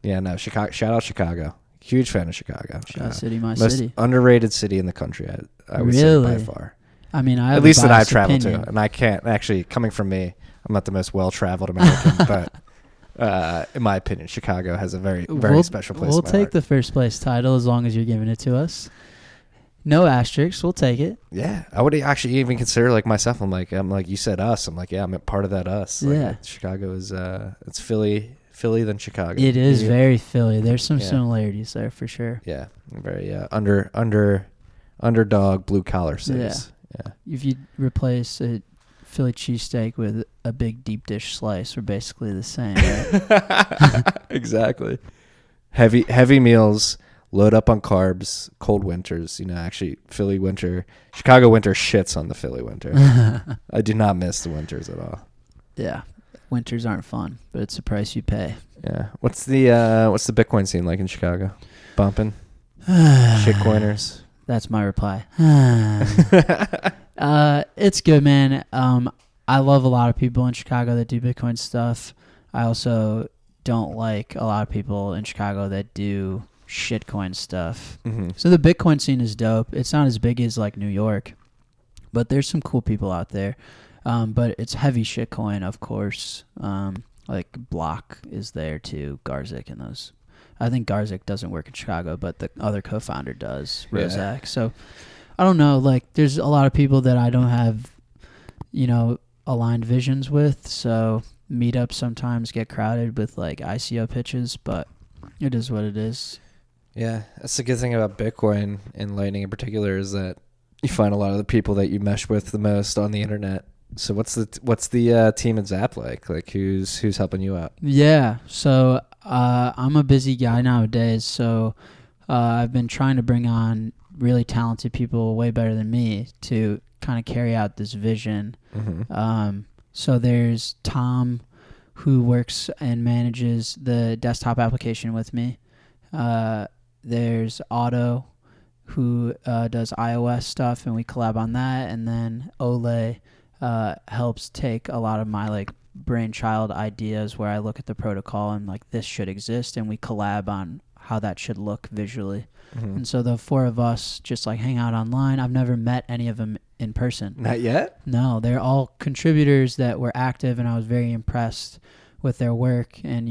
Yeah, no, Chicago. Shout out Chicago. Huge fan of Chicago.
City, my
most
city.
Underrated city in the country, I would say by far.
I mean, I have
at least that I've traveled
opinion.
to, and I can't actually. Coming from me, I'm not the most well-traveled American, but in my opinion, Chicago has a very special place.
We'll take the first place title as long as you're giving it to us. No asterisks, we'll take it.
Yeah, I would actually even consider like myself. I'm like you said us. I'm like, yeah, I'm a part of that us. Like,
yeah,
Chicago is it's Philly than Chicago.
It is very Philly. There's some similarities there for sure.
Yeah, very underdog blue collar cities. Yeah.
If you replace a Philly cheesesteak with a big deep dish slice, we're basically the same. Right?
Exactly. Heavy meals. Load up on carbs, cold winters. Actually, Chicago winter shits on the Philly winter. I do not miss the winters at all.
Yeah, winters aren't fun, but it's the price you pay.
Yeah. What's the Bitcoin scene like in Chicago? Bumping? Shitcoiners?
That's my reply. It's good, man. I love a lot of people in Chicago that do Bitcoin stuff. I also don't like a lot of people in Chicago that do shitcoin stuff. Mm-hmm. So the Bitcoin scene is dope. It's not as big as like New York, but there's some cool people out there. But it's heavy shitcoin, of course. Like Block is there too, Garzik and those. I think Garzik doesn't work in Chicago, but the other co-founder does, Rozak. Yeah. So I don't know. Like, there's a lot of people that I don't have, aligned visions with. So meetups sometimes get crowded with like ICO pitches, but it is what it is.
Yeah, that's the good thing about Bitcoin and Lightning in particular is that you find a lot of the people that you mesh with the most on the internet. So what's the team at Zap like? Like who's helping you out?
Yeah, so I'm a busy guy nowadays. So I've been trying to bring on really talented people, way better than me, to kind of carry out this vision. Mm-hmm. So there's Tom, who works and manages the desktop application with me. There's Otto, who does iOS stuff, and we collab on that. And then Ole helps take a lot of my like brainchild ideas where I look at the protocol and like this should exist, and we collab on how that should look visually. Mm-hmm. And so the four of us just like hang out online. I've never met any of them in person.
Not yet?
No, they're all contributors that were active, and I was very impressed with their work and,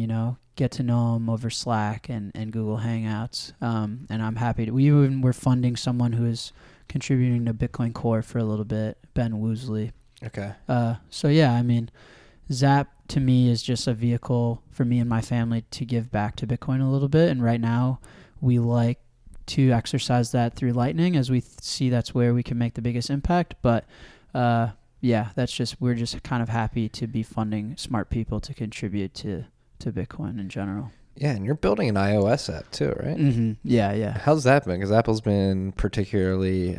get to know them over Slack and Google Hangouts. And I'm happy we even were funding someone who is contributing to Bitcoin Core for a little bit, Ben Woosley.
Okay.
So yeah, I mean, Zap to me is just a vehicle for me and my family to give back to Bitcoin a little bit. And right now, we like to exercise that through Lightning, as we see that's where we can make the biggest impact. But yeah, we're just kind of happy to be funding smart people to contribute to Bitcoin in general.
Yeah, and you're building an iOS app too, right?
Mm-hmm. Yeah.
How's that been? Because Apple's been particularly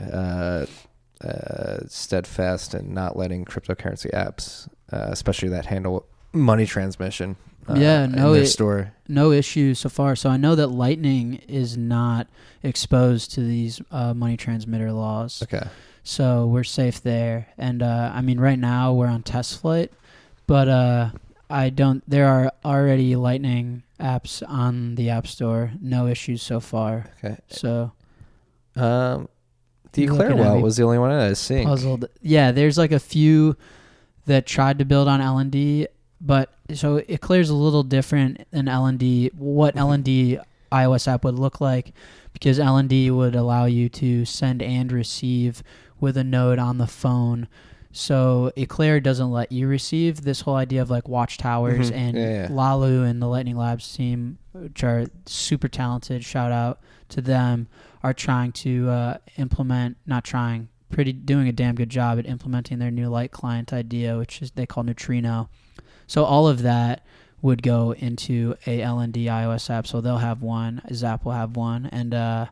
steadfast in not letting cryptocurrency apps, especially that handle money transmission, in their store.
No issue so far. So I know that Lightning is not exposed to these money transmitter laws.
Okay.
So we're safe there. And I mean, right now we're on test flight, but there are already Lightning apps on the App Store. No issues so far.
Okay.
So
the Eclair wallet was the only one I was seeing.
Puzzled. Yeah, there's like a few that tried to build on LND, but so Eclair's a little different than LND. What LND iOS app would look like, because LND would allow you to send and receive with a node on the phone. So Eclair doesn't let you receive. This whole idea of like watchtowers and Lalu and the Lightning Labs team, which are super talented, shout out to them, are trying to doing a damn good job at implementing their new light client idea, which is they call Neutrino. So all of that would go into a LND iOS app. So they'll have one, Zap will have one, and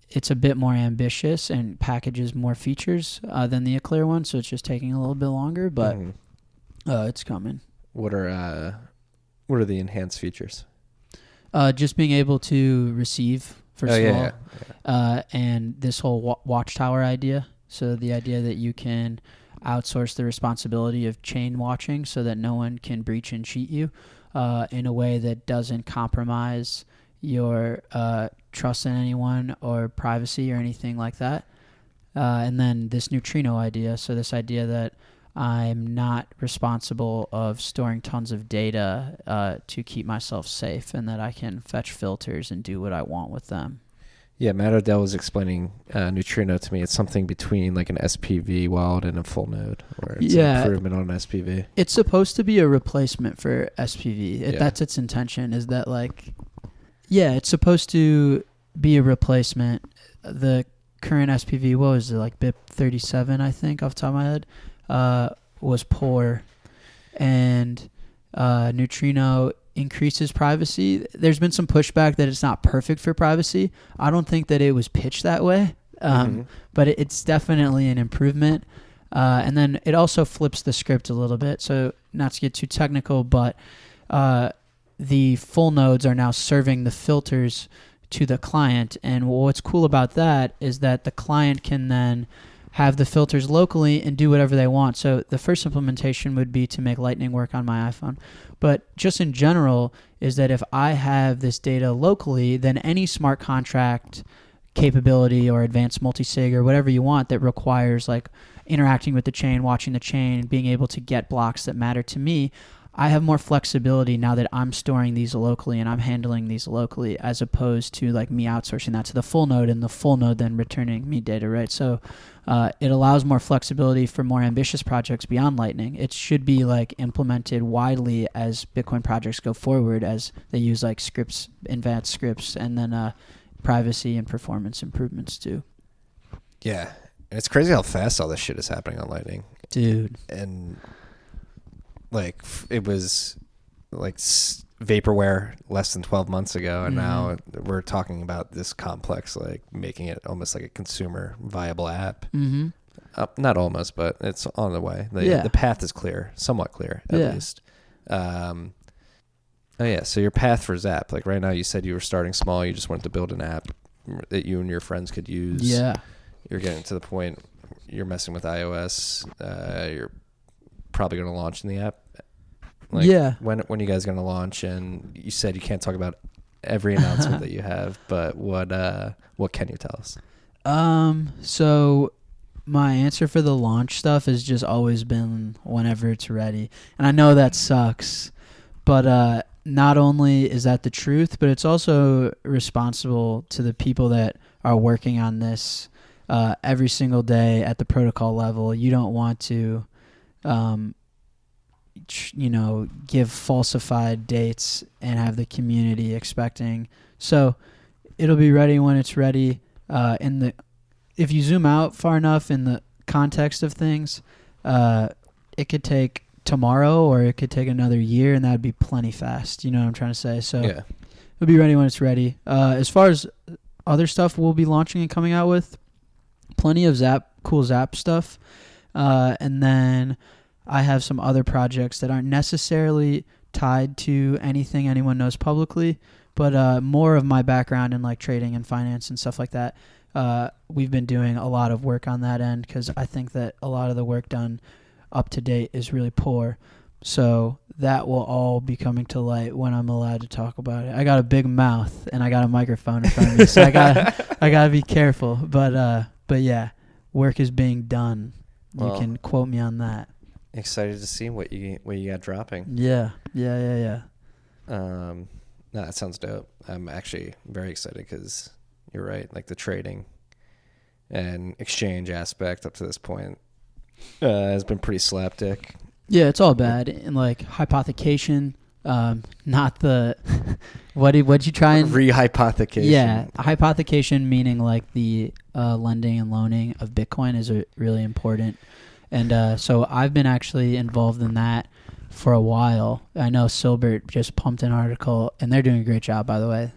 it's a bit more ambitious and packages more features than the Eclair one. So it's just taking a little bit longer, but it's coming.
What are the enhanced features?
Just being able to receive, first of all, and this whole watchtower idea. So the idea that you can outsource the responsibility of chain watching so that no one can breach and cheat you in a way that doesn't compromise your trust in anyone or privacy or anything like that. And then this neutrino idea. So this idea that I'm not responsible of storing tons of data to keep myself safe, and that I can fetch filters and do what I want with them.
Yeah, Matt Odell was explaining Neutrino to me. It's something between like an SPV wallet and a full node, or it's an improvement on an SPV.
It's supposed to be a replacement for SPV. That's its intention, is that like, it's supposed to be a replacement. The current SPV, what was it, like BIP 37, I think, off the top of my head, was poor. And Neutrino increases privacy. There's been some pushback that it's not perfect for privacy. I don't think that it was pitched that way, but it's definitely an improvement. And then it also flips the script a little bit. So not to get too technical, but the full nodes are now serving the filters to the client. And what's cool about that is that the client can then have the filters locally and do whatever they want. So the first implementation would be to make Lightning work on my iPhone. But just in general is that if I have this data locally, then any smart contract capability or advanced multisig or whatever you want that requires like interacting with the chain, watching the chain, being able to get blocks that matter to me, I have more flexibility now that I'm storing these locally and I'm handling these locally, as opposed to like me outsourcing that to the full node and the full node then returning me data, right? So it allows more flexibility for more ambitious projects beyond Lightning. It should be like implemented widely as Bitcoin projects go forward, as they use like scripts, advanced scripts, and then privacy and performance improvements too.
Yeah, and it's crazy how fast all this shit is happening on Lightning,
dude.
And like it was like vaporware less than 12 months ago, and now we're talking about this complex, like making it almost like a consumer viable app. Not almost, but it's on the way. The path is clear, somewhat clear at least. So your path for Zap, like right now, you said you were starting small, you just wanted to build an app that you and your friends could use. You're getting to the point you're messing with iOS. You're probably going to launch in the app. When are you guys going to launch? And you said you can't talk about every announcement that you have, but what can you tell us?
So my answer for the launch stuff has just always been whenever it's ready. And I know that sucks, but not only is that the truth, but it's also responsible to the people that are working on this every single day at the protocol level. You don't want to give falsified dates and have the community expecting. So it'll be ready when it's ready. If you zoom out far enough in the context of things, it could take tomorrow or it could take another year, and that'd be plenty fast. You know what I'm trying to say? So
yeah.
it'll be ready when it's ready. As far as other stuff we'll be launching and coming out with, plenty of cool Zap stuff. And then I have some other projects that aren't necessarily tied to anything anyone knows publicly, but more of my background in like trading and finance and stuff like that. We've been doing a lot of work on that end because I think that a lot of the work done up to date is really poor. So that will all be coming to light when I'm allowed to talk about it. I got a big mouth and I got a microphone in front of me, so I gotta be careful. But yeah, work is being done. You can quote me on that.
Excited to see what you got dropping.
Yeah.
No, that sounds dope. I'm actually very excited because you're right. Like the trading and exchange aspect up to this point has been pretty slapdick.
Yeah, it's all bad. And like hypothecation, not the what'd you try and
rehypothecation?
Yeah, hypothecation meaning like the lending and loaning of Bitcoin is really important. And so I've been actually involved in that for a while. I know Silbert just pumped an article, and they're doing a great job, by the way.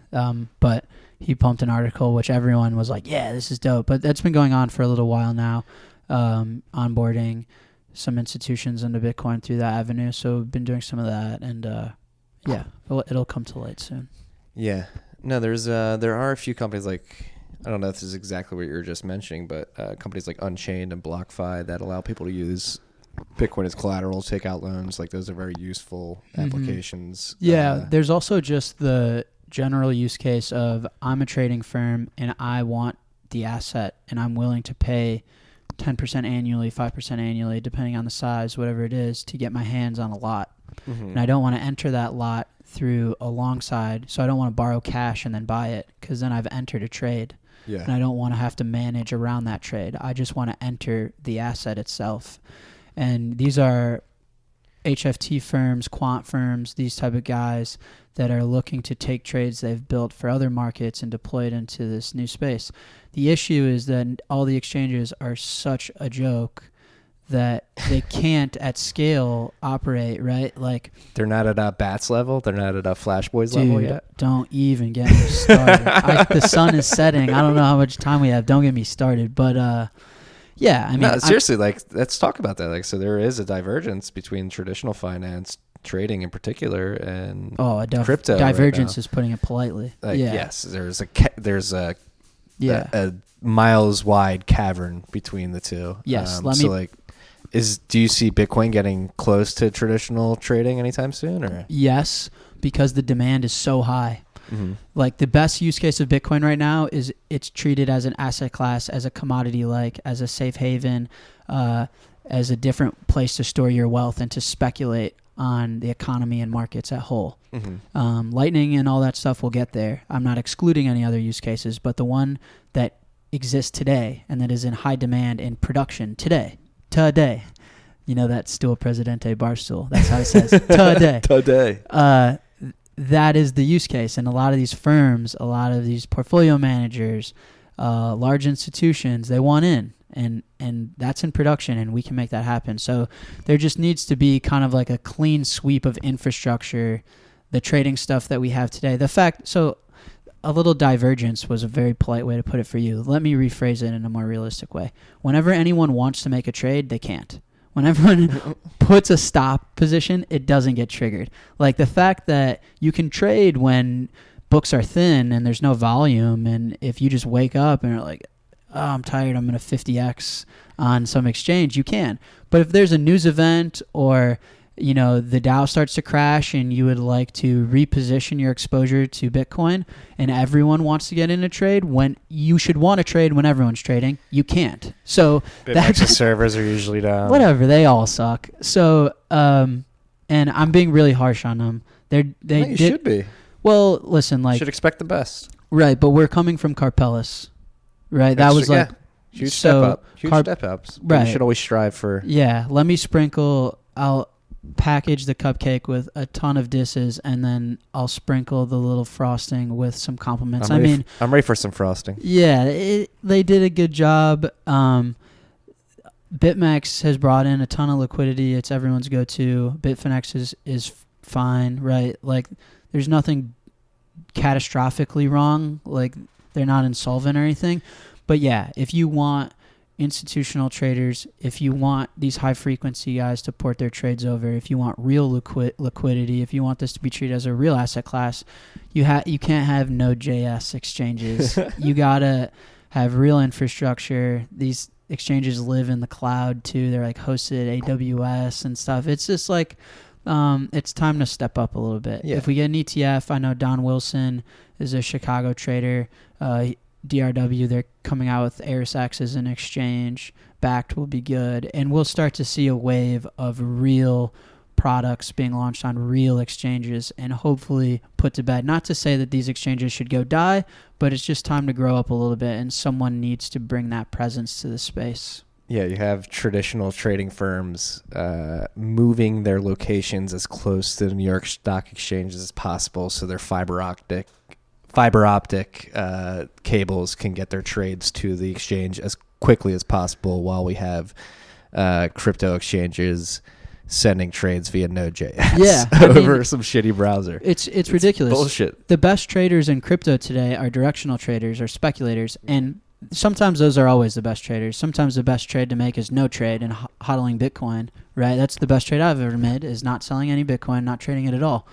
But he pumped an article which everyone was like, yeah, this is dope. But that's been going on for a little while now, onboarding some institutions into Bitcoin through that avenue. So we've been doing some of that, and yeah, it'll come to light soon.
Yeah. No, there are a few companies like, I don't know if this is exactly what you were just mentioning, but companies like Unchained and BlockFi that allow people to use Bitcoin as collateral, take out loans. Like those are very useful applications.
Yeah, there's also just the general use case of I'm a trading firm and I want the asset and I'm willing to pay 10% annually, 5% annually, depending on the size, whatever it is, to get my hands on a lot. Mm-hmm. And I don't want to enter that lot through alongside, so I don't want to borrow cash and then buy it because then I've entered a trade. Yeah. And I don't want to have to manage around that trade. I just want to enter the asset itself. And these are HFT firms, quant firms, these type of guys that are looking to take trades they've built for other markets and deploy it into this new space. The issue is that all the exchanges are such a joke that they can't at scale operate, right? Like
they're not at a Bats level. They're not at a Flash Boys level yet.
Don't even get me started. The sun is setting. I don't know how much time we have. Don't get me started. But yeah, I mean,
no, seriously, like let's talk about that. Like, so there is a divergence between traditional finance, trading in particular, and crypto.
Divergence right is putting it politely.
Like, yeah. Yes, there's a miles wide cavern between the two.
Yes,
do you see Bitcoin getting close to traditional trading anytime soon? Or
yes, because the demand is so high. Mm-hmm. Like the best use case of Bitcoin right now is it's treated as an asset class, as a commodity, like as a safe haven, as a different place to store your wealth and to speculate on the economy and markets at whole. Mm-hmm. Lightning and all that stuff will get there. I'm not excluding any other use cases, but the one that exists today and that is in high demand in production today. You know that stool Presidente Barstool. That's how it says today.
Today.
That is the use case. And a lot of these firms, a lot of these portfolio managers, large institutions, they want in. And that's in production, and we can make that happen. So there just needs to be kind of like a clean sweep of infrastructure, the trading stuff that we have today. So a little divergence was a very polite way to put it for you. Let me rephrase it in a more realistic way. Whenever anyone wants to make a trade, they can't. When everyone puts a stop position, it doesn't get triggered. Like the fact that you can trade when books are thin and there's no volume, and if you just wake up and are like, oh, I'm tired, I'm going to 50x on some exchange, you can. But if there's a news event or the Dow starts to crash and you would like to reposition your exposure to Bitcoin and everyone wants to get in a trade when you should want to trade when everyone's trading, you can't. So
that's the servers are usually down.
Whatever, they all suck. So, and I'm being really harsh on them. You
should be.
Well, listen, like
should expect the best.
Right, but we're coming from Carpellis, right? That was like
Huge
So,
step up. Huge step ups. But
right.
You should always strive for.
Yeah, I'll package the cupcake with a ton of disses, and then I'll sprinkle the little frosting with some compliments.
I'm ready for some frosting.
Yeah, they did a good job. BitMEX has brought in a ton of liquidity. It's everyone's go-to. Bitfinex is fine, right? Like, there's nothing catastrophically wrong. Like, they're not insolvent or anything. But yeah, if you want institutional traders, if you want these high-frequency guys to port their trades over, if you want real liquidity, if you want this to be treated as a real asset class, you can't have Node.js exchanges. You gotta have real infrastructure. These exchanges live in the cloud too. They're like hosted AWS and stuff. It's just like it's time to step up a little bit.
Yeah.
If we get an ETF, I know Don Wilson is a Chicago trader. DRW, they're coming out with ErisX as an exchange. Backed will be good. And we'll start to see a wave of real products being launched on real exchanges and hopefully put to bed. Not to say that these exchanges should go die, but it's just time to grow up a little bit, and someone needs to bring that presence to the space.
Yeah, you have traditional trading firms moving their locations as close to the New York Stock Exchange as possible, so their fiber optic cables can get their trades to the exchange as quickly as possible, while we have crypto exchanges sending trades via Node.js over some shitty browser.
It's ridiculous.
Bullshit.
The best traders in crypto today are directional traders or speculators, and sometimes those are always the best traders. Sometimes the best trade to make is no trade and hodling Bitcoin, right? That's the best trade I've ever made, is not selling any Bitcoin, not trading it at all.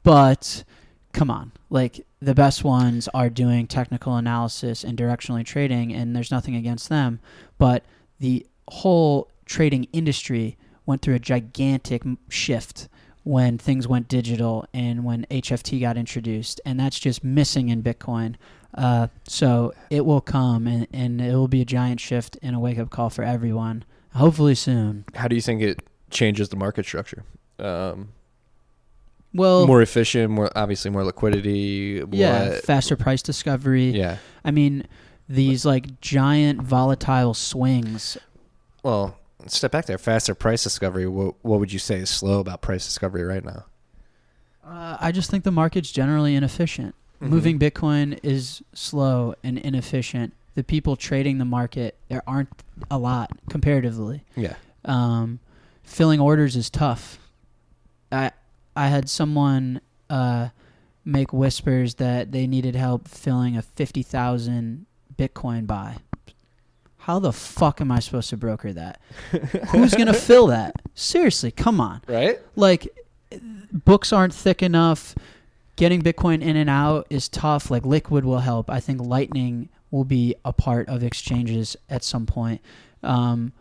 But come on, like, the best ones are doing technical analysis and directionally trading, and there's nothing against them. But the whole trading industry went through a gigantic shift when things went digital and when HFT got introduced, and that's just missing in Bitcoin. So it will come, and it will be a giant shift and a wake-up call for everyone, hopefully soon.
How do you think it changes the market structure?
Well,
more efficient, obviously more liquidity.
Yeah, faster price discovery.
Yeah.
I mean, these like giant volatile swings.
Well, step back there. Faster price discovery. What would you say is slow about price discovery right now?
I just think the market's generally inefficient. Mm-hmm. Moving Bitcoin is slow and inefficient. The people trading the market, there aren't a lot comparatively.
Yeah.
Filling orders is tough. I had someone make whispers that they needed help filling a 50,000 Bitcoin buy. How the fuck am I supposed to broker that? Who's going to fill that? Seriously, come on.
Right?
Like, books aren't thick enough. Getting Bitcoin in and out is tough. Like, Liquid will help. I think Lightning will be a part of exchanges at some point. And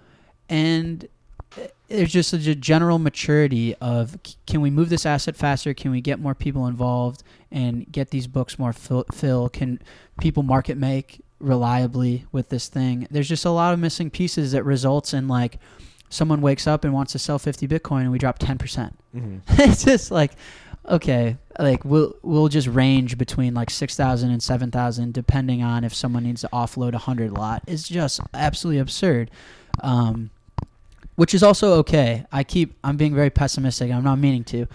there's just a general maturity of, can we move this asset faster? Can we get more people involved and get these books more fill? Can people market make reliably with this thing? There's just a lot of missing pieces that results in, like, someone wakes up and wants to sell 50 Bitcoin and we drop 10%. Mm-hmm. It's just like, okay, like we'll just range between like 6,000 and 7,000 depending on if someone needs to offload 100 lot. It's just absolutely absurd. Which is also okay. I'm being very pessimistic. I'm not meaning to.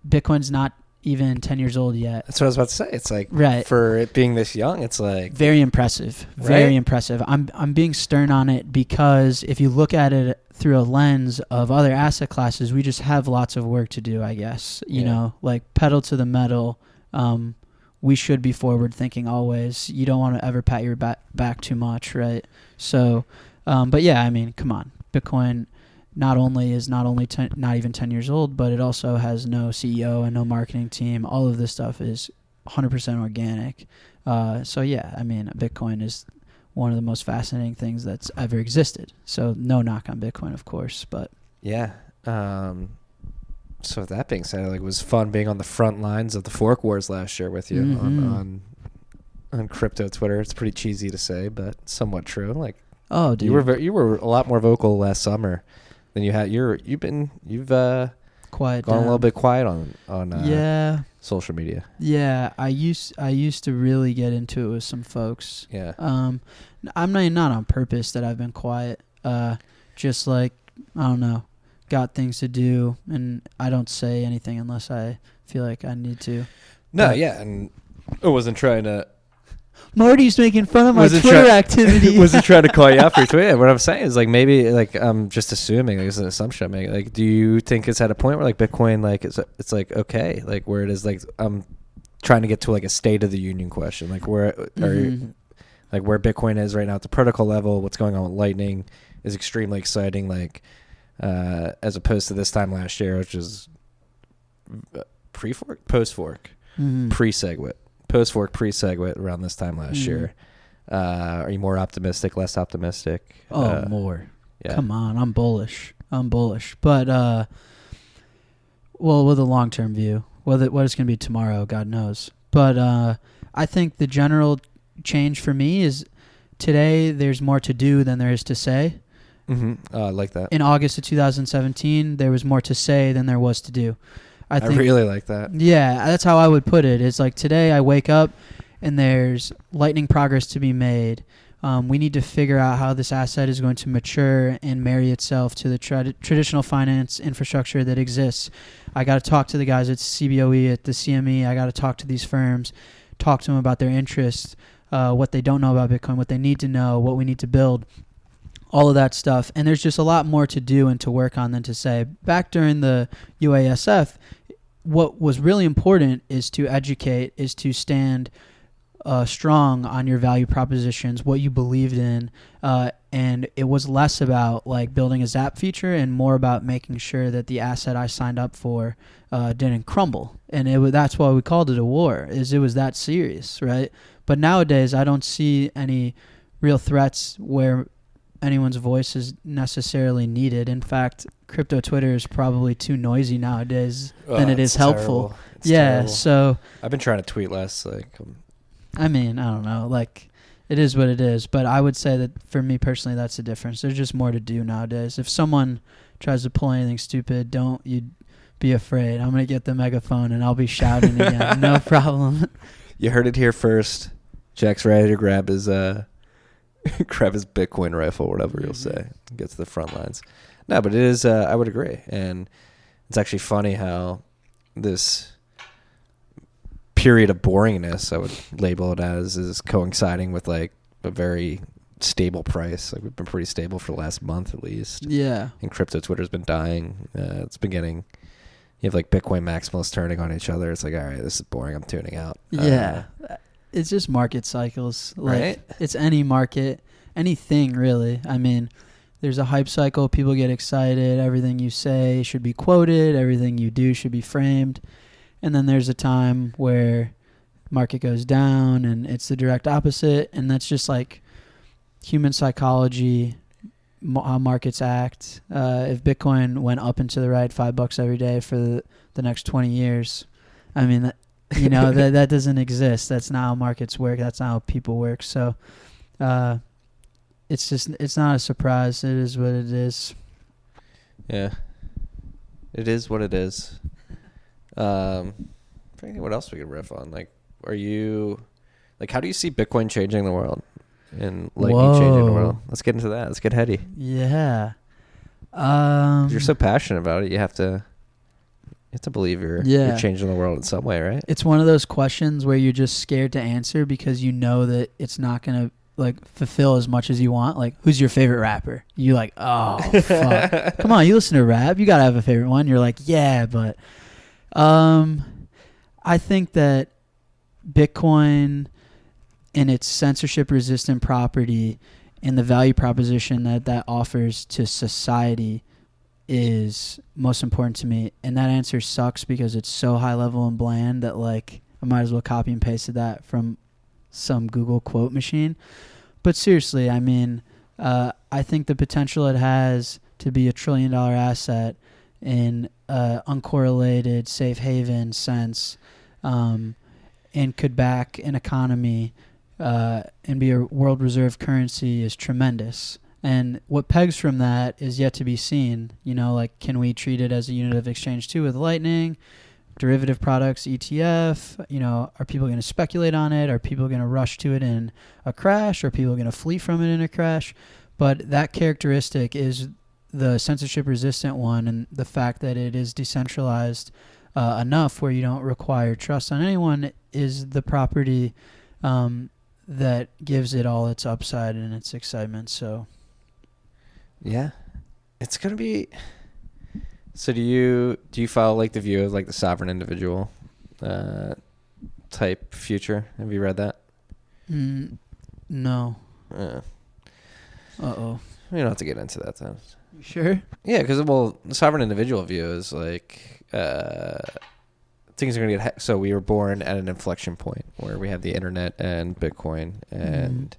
Bitcoin's not even 10 years old yet.
That's what I was about to say. It's like,
right,
for it being this young, it's like
very impressive. Very impressive. I'm being stern on it because if you look at it through a lens of other asset classes, we just have lots of work to do, I guess. You know, like pedal to the metal. We should be forward thinking always. You don't want to ever pat your back too much, right? So, but yeah, I mean, come on. Bitcoin not even 10 years old, but it also has no CEO and no marketing team. All of this stuff is 100% organic. So yeah, I mean, Bitcoin is one of the most fascinating things that's ever existed. So no knock on Bitcoin, of course, but
yeah. So with that being said, like, it was fun being on the front lines of the fork wars last year with you on crypto Twitter. It's pretty cheesy to say, but somewhat true. Like, oh, dude, you were a lot more vocal last summer than you had. You've
quiet
Gone
down.
a little bit quiet on
Yeah.
social media.
Yeah, I used to really get into it with some folks.
Yeah.
I'm not on purpose that I've been quiet. Just like, I don't know, got things to do, and I don't say anything unless I feel like I need to.
No,
But
yeah, and I wasn't trying to.
Marty's making fun of my
Wasn't
Twitter
try-
activity.
Wasn't trying to call you out for your tweet. What I'm saying is, like, maybe, like, I'm just assuming, like, it's an assumption I'm making. Like, do you think it's at a point where, like, Bitcoin, like, it's like, okay, like, where it is, like, I'm trying to get to, like, a state of the union question, like, where like, where Bitcoin is right now at the protocol level, what's going on with Lightning is extremely exciting, like, as opposed to this time last year, which is pre-fork, post-fork, pre-SegWit. Post-fork, pre-SegWit around this time last year. Are you more optimistic, less optimistic?
More.
Yeah.
Come on, I'm bullish. But, well, with a long-term view, what it's going to be tomorrow, God knows. But I think the general change for me is today there's more to do than there is to say.
I like that.
In August of 2017, there was more to say than there was to do. I think,
really like that.
Yeah, that's how I would put it. It's like today I wake up and there's lightning progress to be made. We need to figure out how this asset is going to mature and marry itself to the traditional finance infrastructure that exists. I got to talk to the guys at CBOE, at the CME. I got to talk to these firms, talk to them about their interests, what they don't know about Bitcoin, what they need to know, what we need to build, all of that stuff. And there's just a lot more to do and to work on than to say. Back during the UASF, what was really important is to educate, is to stand strong on your value propositions, what you believed in, and it was less about like building a Zap feature and more about making sure that the asset I signed up for didn't crumble. And that's why we called it a war, is it was that serious, right? But nowadays, I don't see any real threats where anyone's voice is necessarily needed. In fact, crypto Twitter is probably too noisy nowadays than it is helpful. Terrible. So
I've been trying to tweet less. Like,
I mean, I don't know. Like, it is what it is. But I would say that for me personally, that's the difference. There's just more to do nowadays. If someone tries to pull anything stupid, don't you be afraid. I'm gonna get the megaphone and I'll be shouting again. No problem.
You heard it here first. Jack's ready to grab his Bitcoin rifle, whatever you'll say. Get to the front lines. No, but it is. I would agree, and it's actually funny how this period of boringness, I would label it as, is coinciding with like a very stable price. Like, we've been pretty stable for the last month at least.
Yeah.
And crypto Twitter's been dying. It's been getting. You have like Bitcoin maximalists turning on each other. It's like, all right, this is boring. I'm tuning out.
Yeah. It's just market cycles. Like,
right?
It's any market, anything really. I mean, there's a hype cycle. People get excited. Everything you say should be quoted. Everything you do should be framed. And then there's a time where market goes down and it's the direct opposite. And that's just like human psychology, how markets act. If Bitcoin went up and to the right $5 every day for the next 20 years, I mean, that doesn't exist. That's not how markets work. That's not how people work. So it's not a surprise. It is what it is.
Yeah. It is what it is. What else we could riff on? Like, how do you see Bitcoin changing the world and Lightning changing the world? Let's get into that. Let's get heady.
Yeah.
You're so passionate about it. You have to believe you're changing the world in some way, right?
It's one of those questions where you're just scared to answer because you know that it's not going to like fulfill as much as you want. Like, who's your favorite rapper? You're like, oh, fuck. Come on, you listen to rap. You got to have a favorite one. You're like, yeah, but I think that Bitcoin and its censorship-resistant property and the value proposition that offers to society is most important to me. And that answer sucks because it's so high level and bland that like I might as well copy and pasted that from some Google quote machine. But seriously, I mean, I think the potential it has to be $1 trillion asset in uncorrelated safe haven sense, and could back an economy and be a world reserve currency is tremendous. And what pegs from that is yet to be seen. You know, like, can we treat it as a unit of exchange too with Lightning? Derivative products, ETF, you know, are people going to speculate on it? Are people going to rush to it in a crash? Are people going to flee from it in a crash? But that characteristic is the censorship resistant one, and the fact that it is decentralized enough where you don't require trust on anyone is the property that gives it all its upside and its excitement. So
yeah, it's going to be... So do you follow like the view of like the sovereign individual type future? Have you read that?
No. Uh-oh.
We don't have to get into that then.
You sure?
Yeah, because the sovereign individual view is like things are going to get... So we were born at an inflection point where we have the internet and Bitcoin, and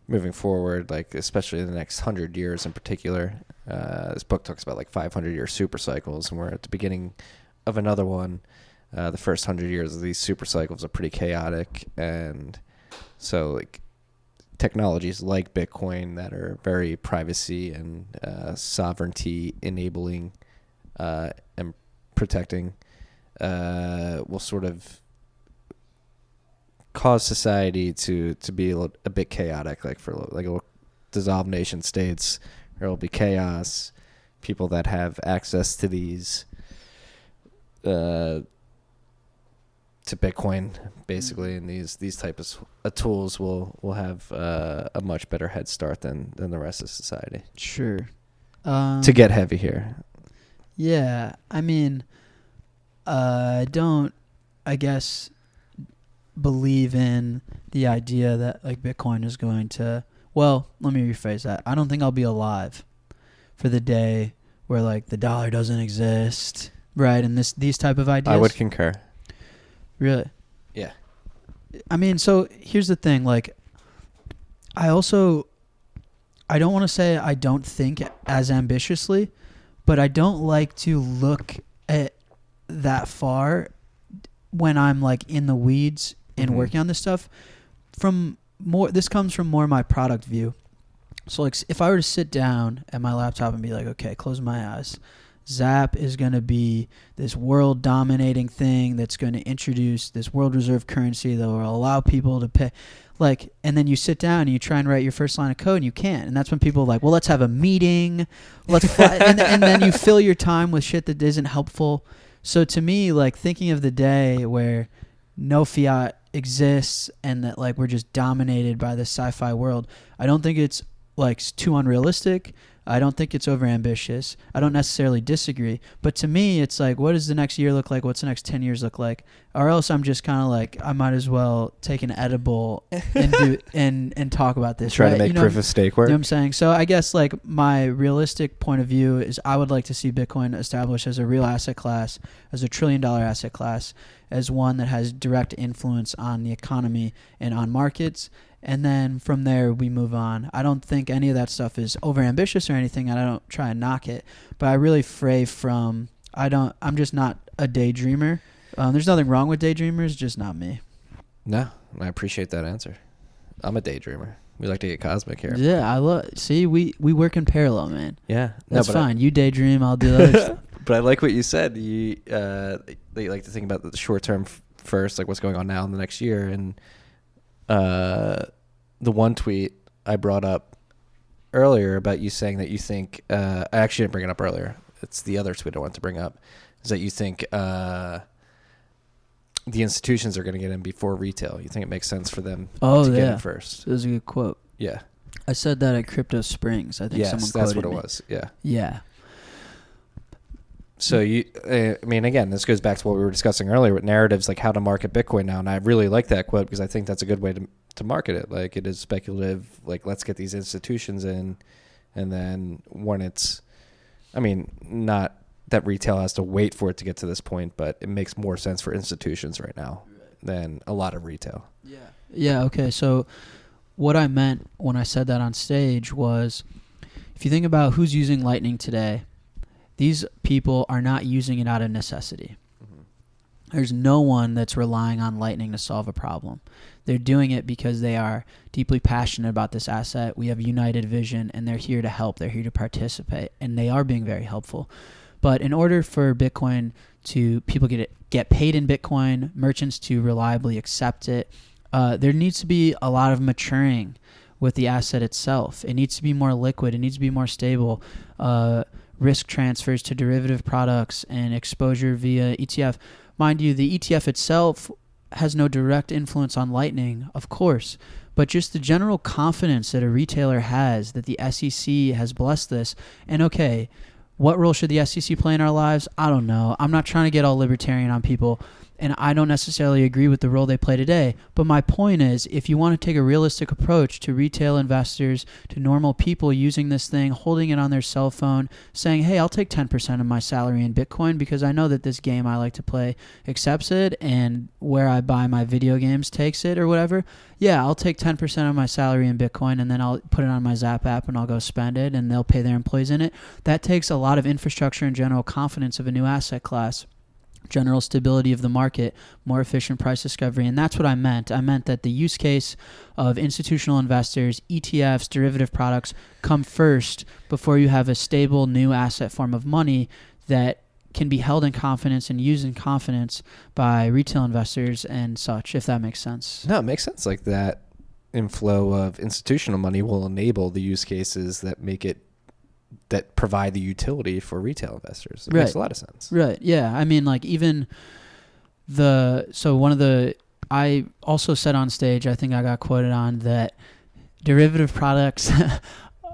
moving forward, like especially in the next 100 years in particular, this book talks about like 500-year super cycles, and we're at the beginning of another one. The first 100 years of these super cycles are pretty chaotic, and so like technologies like Bitcoin that are very privacy and sovereignty enabling and protecting will sort of cause society to be a bit chaotic, like for like it'll dissolve nation states. There will be chaos. People that have access to these to Bitcoin basically, and these types of tools will have a much better head start than the rest of society.
Sure.
To get heavy here.
Yeah, I mean, I don't, I guess, believe in the idea that like Bitcoin is going to... Well, let me rephrase that. I don't think I'll be alive for the day where like the dollar doesn't exist, right? And these type of ideas.
I would concur.
Really?
Yeah.
I mean, so here's the thing. Like, I don't want to say I don't think as ambitiously, but I don't like to look at that far when I'm like in the weeds and working on this stuff. This comes from more my product view. So like if I were to sit down at my laptop and be like, okay, close my eyes, Zap is going to be this world dominating thing that's going to introduce this world reserve currency that will allow people to pay, like, and then you sit down and you try and write your first line of code and you can't. And that's when people are like, well, let's have a meeting. And then you fill your time with shit that isn't helpful. So to me, like thinking of the day where no fiat exists and that like we're just dominated by this sci-fi world, I don't think it's like too unrealistic. I don't think it's overambitious. I don't necessarily disagree. But to me, it's like, what does the next year look like? What's the next 10 years look like? Or else I'm just kind of like, I might as well take an edible and talk about this.
Try to make proof of stake work.
You know what I'm saying? So I guess like my realistic point of view is I would like to see Bitcoin established as a real asset class, as a $1 trillion asset class, as one that has direct influence on the economy and on markets. And then from there, we move on. I don't think any of that stuff is overambitious or anything, and I don't try and knock it. But I really fray from, I'm just not a daydreamer. There's nothing wrong with daydreamers, just not me.
No, I appreciate that answer. I'm a daydreamer. We like to get cosmic here.
Yeah, see, we work in parallel, man.
Yeah.
That's fine. You daydream, I'll do the other stuff.
But I like what you said. You like to think about the short term first, like what's going on now in the next year. And the one tweet I brought up earlier about you saying that you think I actually didn't bring it up earlier. It's the other tweet I wanted to bring up, is that you think the institutions are going to get in before retail. You think it makes sense for them to get in first.
That was a good quote.
Yeah.
I said that at Crypto Springs. I think someone quoted
that's what it
me.
was. Yeah.
Yeah.
So I mean, again, this goes back to what we were discussing earlier with narratives, like how to market Bitcoin now. And I really like that quote because I think that's a good way to market it. Like it is speculative. Like let's get these institutions in, and then when it's, I mean, not that retail has to wait for it to get to this point, but it makes more sense for institutions right now than a lot of retail.
Yeah. Yeah. Okay. So what I meant when I said that on stage was, if you think about who's using Lightning today, these people are not using it out of necessity. There's no one that's relying on Lightning to solve a problem. They're doing it because they are deeply passionate about this asset. We have united vision, and they're here to help. They're here to participate, and they are being very helpful. But in order for Bitcoin to people get paid in Bitcoin, merchants to reliably accept it, there needs to be a lot of maturing with the asset itself. It needs to be more liquid. It needs to be more stable. Risk transfers to derivative products and exposure via ETF. Mind you, the ETF itself has no direct influence on Lightning, of course, but just the general confidence that a retailer has that the SEC has blessed this. And okay, what role should the SEC play in our lives? I don't know. I'm not trying to get all libertarian on people, and I don't necessarily agree with the role they play today. But my point is, if you want to take a realistic approach to retail investors, to normal people using this thing, holding it on their cell phone, saying, hey, I'll take 10% of my salary in Bitcoin because I know that this game I like to play accepts it, and where I buy my video games takes it or whatever. Yeah, I'll take 10% of my salary in Bitcoin, and then I'll put it on my Zap app and I'll go spend it, and they'll pay their employees in it. That takes a lot of infrastructure and general confidence of a new asset class. General stability of the market, more efficient price discovery. And that's what I meant. I meant that the use case of institutional investors, ETFs, derivative products come first before you have a stable new asset form of money that can be held in confidence and used in confidence by retail investors and such, if that makes sense.
No, it makes sense. Like that inflow of institutional money will enable the use cases that provide the utility for retail investors. It makes a lot of sense.
Right. Yeah. I mean, like even I also said on stage, I think I got quoted on that derivative products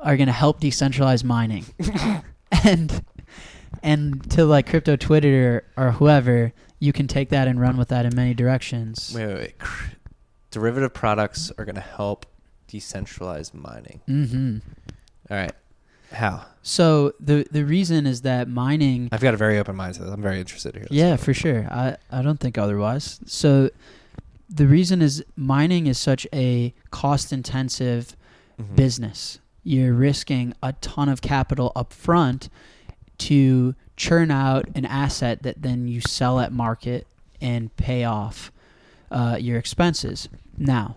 are going to help decentralize mining. and to like crypto Twitter or whoever, you can take that and run with that in many directions.
Wait. Derivative products are going to help decentralize mining.
Mm-hmm.
All right. How?
So the reason is that mining...
I've got a very open mind to this. I'm very interested to hear this.
Yeah, for sure. I don't think otherwise. So the reason is mining is such a cost-intensive business. You're risking a ton of capital up front to churn out an asset that then you sell at market and pay off your expenses. Now,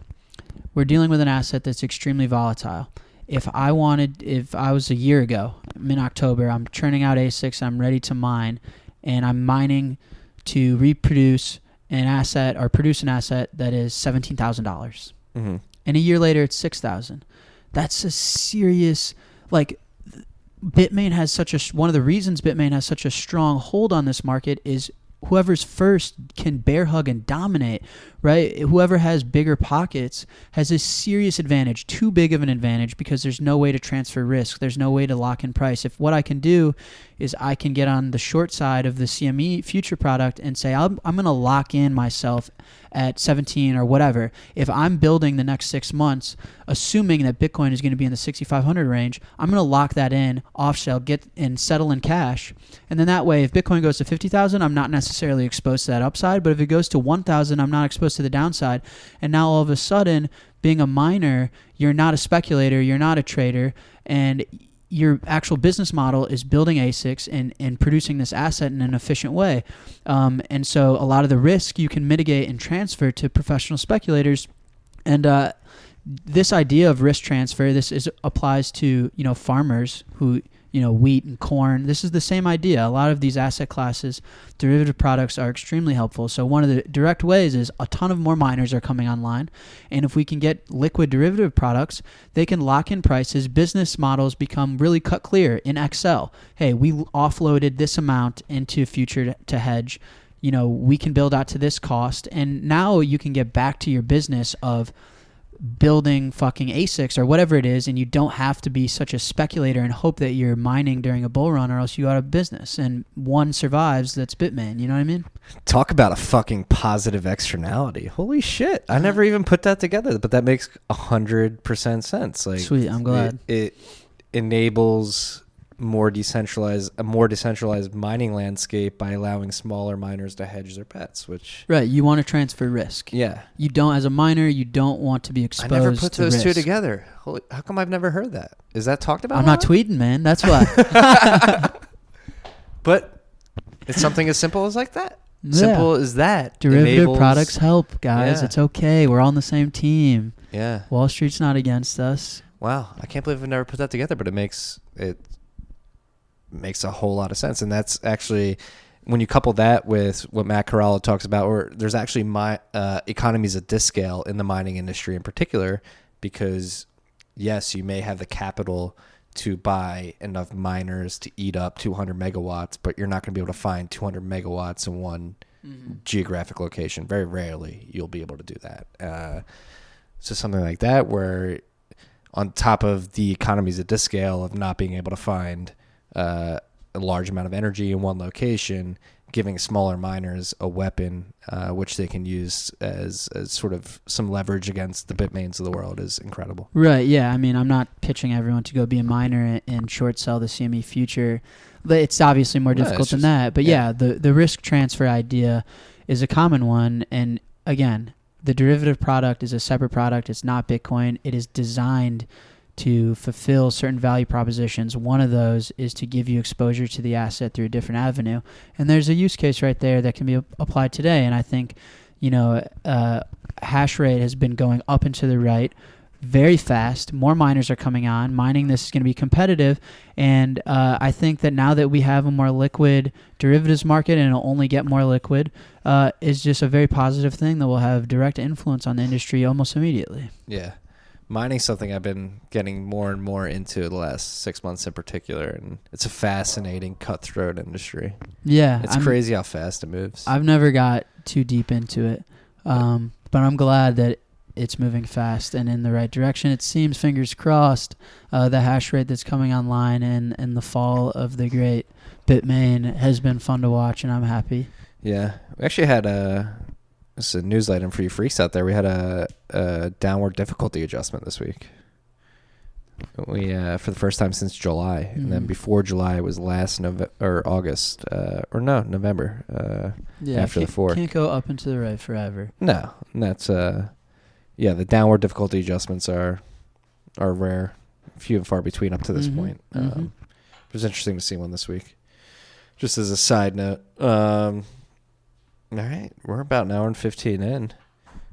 we're dealing with an asset that's extremely volatile. If I was a year ago, I'm in October, I'm churning out ASICs, I'm ready to mine, and I'm mining to reproduce an asset or produce an asset that is $17,000. Mm-hmm. And a year later, it's $6,000. That's a serious, like, Bitmain has one of the reasons Bitmain has such a strong hold on this market is whoever's first can bear hug and dominate, right? Whoever has bigger pockets has a serious advantage, too big of an advantage, because there's no way to transfer risk. There's no way to lock in price. If what I can do is I can get on the short side of the CME future product and say, I'm going to lock in myself at 17 or whatever. If I'm building the next 6 months, assuming that Bitcoin is going to be in the 6,500 range, I'm going to lock that in, off shell, get and settle in cash. And then that way, if Bitcoin goes to 50,000, I'm not necessarily exposed to that upside. But if it goes to 1,000, I'm not exposed to the downside. And now all of a sudden, being a miner, you're not a speculator, you're not a trader, and your actual business model is building ASICs and producing this asset in an efficient way. And so a lot of the risk you can mitigate and transfer to professional speculators. And this idea of risk transfer, applies to, farmers who, wheat and corn. This is the same idea. A lot of these asset classes, derivative products are extremely helpful. So one of the direct ways is a ton of more miners are coming online. And if we can get liquid derivative products, they can lock in prices. Business models become really cut clear in Excel. Hey, we offloaded this amount into future to hedge. We can build out to this cost. And now you can get back to your business of building fucking ASICs or whatever it is, and you don't have to be such a speculator and hope that you're mining during a bull run, or else you go out of business. And one survives, that's Bitmain. You know what I mean?
Talk about a fucking positive externality. Holy shit. I never even put that together, but that makes 100% sense. Like,
sweet, I'm glad.
It enables a more decentralized mining landscape by allowing smaller miners to hedge their bets, which...
Right, you want to transfer risk.
Yeah.
You don't, as a miner, you don't want to be exposed to risk.
I never put those two together. Holy, how come I've never heard that? Is that talked about?
I'm not tweeting, man. That's why.
But it's something as simple as like that? Simple as that.
Derivative products help, guys.
Yeah.
It's okay. We're all on the same team.
Yeah.
Wall Street's not against us.
Wow. I can't believe I've never put that together, but it makes a whole lot of sense. And that's actually, when you couple that with what Matt Corallo talks about, or there's actually economies of this scale in the mining industry in particular, because yes, you may have the capital to buy enough miners to eat up 200 megawatts, but you're not going to be able to find 200 megawatts in one geographic location. Very rarely you'll be able to do that. So something like that, where on top of the economies of this scale of not being able to find a large amount of energy in one location, giving smaller miners a weapon which they can use as sort of some leverage against the Bitmains of the world is incredible.
Right, yeah. I mean, I'm not pitching everyone to go be a miner and short sell the CME future. It's obviously more difficult than that. But yeah, the risk transfer idea is a common one. And again, the derivative product is a separate product. It's not Bitcoin. It is designed to fulfill certain value propositions. One of those is to give you exposure to the asset through a different avenue. And there's a use case right there that can be applied today. And I think, hash rate has been going up and to the right very fast. More miners are coming on. Mining this is going to be competitive. And I think that now that we have a more liquid derivatives market, and it'll only get more liquid, is just a very positive thing that will have direct influence on the industry almost immediately.
Yeah. Mining's something I've been getting more and more into the last 6 months in particular, and it's a fascinating, cutthroat industry.
Yeah.
It's crazy how fast it moves.
I've never got too deep into it, but I'm glad that it's moving fast and in the right direction. It seems, fingers crossed, the hash rate that's coming online and the fall of the great Bitmain has been fun to watch, and I'm happy.
Yeah. We actually had this is a news item for you freaks out there. We had a downward difficulty adjustment this week. We for the first time since July, and then before July it was last November after the 4th.
Can't go up and to the right forever.
No, and that's the downward difficulty adjustments are rare, few and far between up to this point. It was interesting to see one this week. Just as a side note. All right, we're about an hour and 15 in.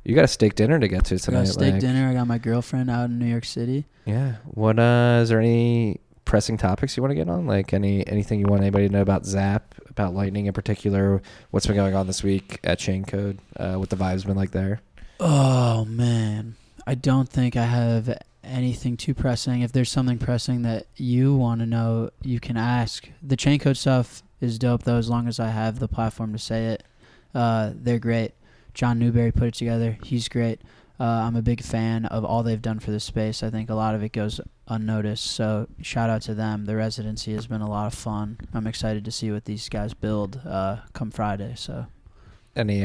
You got a steak dinner to get to tonight.
I got a steak dinner. I got my girlfriend out in New York City.
Yeah. What is there any pressing topics you want to get on? Like anything you want anybody to know about Zap, about Lightning in particular? What's been going on this week at Chain Code? What the vibe's been like there?
Oh man, I don't think I have anything too pressing. If there's something pressing that you want to know, you can ask. The Chain Code stuff is dope though, as long as I have the platform to say it. They're great. John Newberry put it together. He's great. I'm a big fan of all they've done for this space. I think a lot of it goes unnoticed. So shout out to them. The residency has been a lot of fun. I'm excited to see what these guys build come Friday. So,
any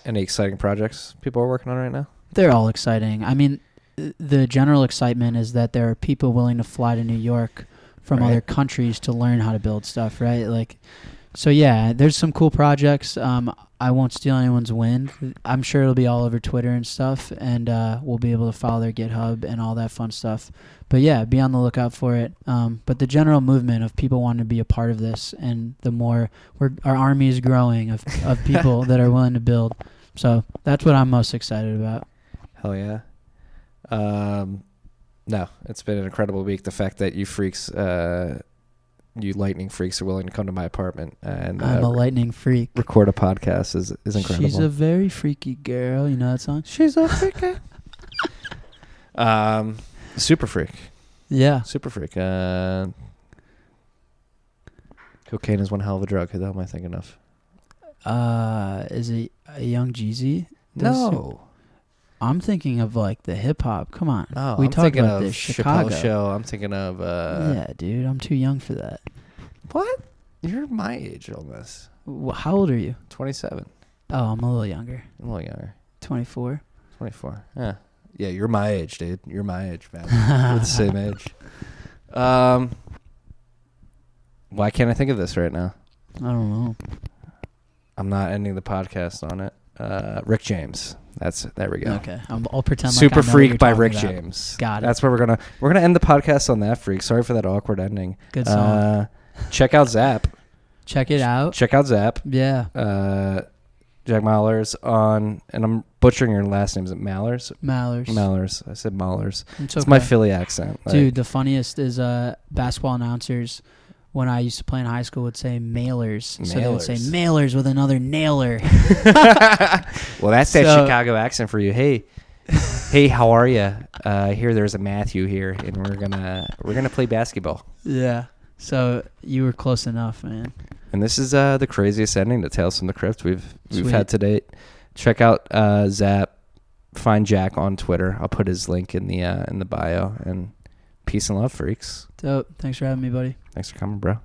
exciting projects people are working on right now?
They're all exciting. I mean, the general excitement is that there are people willing to fly to New York from other countries to learn how to build stuff, right? Like, so yeah, there's some cool projects. I won't steal anyone's wind. I'm sure it'll be all over Twitter and stuff, and we'll be able to follow their GitHub and all that fun stuff. But yeah, be on the lookout for it. But the general movement of people wanting to be a part of this, and the more our army is growing of people that are willing to build. So that's what I'm most excited about.
Hell yeah. No, it's been an incredible week. The fact that you freaks, you lightning freaks, are willing to come to my apartment and
I'm a lightning freak.
Record a podcast is incredible.
She's a very freaky girl. You know that song?
She's a freaky. Super freak.
Yeah.
Super freak. Cocaine is one hell of a drug. Who the hell am I thinking of?
Is it a Young Jeezy?
No.
I'm thinking of like the hip hop. Come on.
Oh,
we
I'm
talked
thinking
about
of
this. Chicago
Show. I'm thinking of.
Yeah, dude. I'm too young for that.
What? You're my age almost.
How old are you?
27.
Oh, I'm a little younger.
I'm a little younger.
24.
24. Yeah. Yeah, you're my age, dude. You're my age, man. We're the same age. Why can't I think of this right now?
I don't know.
I'm not ending the podcast on it. Rick James. There we go.
Okay, I'll pretend.
Super
like I know
Freak
what you're
by
talking
Rick
about.
James.
Got it.
That's where we're gonna end the podcast on that freak. Sorry for that awkward ending.
Good song.
Check out Zap.
Check it out.
Check out Zap.
Yeah.
Jack Mahlers on, and I'm butchering your last name. Is it Mahlers?
Mallers.
I said Mahlers.
It's
It's my Philly accent.
Dude, the funniest is basketball announcers when I used to play in high school would say mailers. So they would say mailers with another nailer.
Well, that's that Chicago accent for you. Hey, how are you? I hear there's a Matthew here, and we're gonna play basketball.
Yeah. So you were close enough, man.
And this is the craziest ending to Tales from the Crypt we've had to date. Check out Zap. Find Jack on Twitter. I'll put his link in the bio. And peace and love, freaks.
Dope. Thanks for having me, buddy.
Thanks for coming, bro.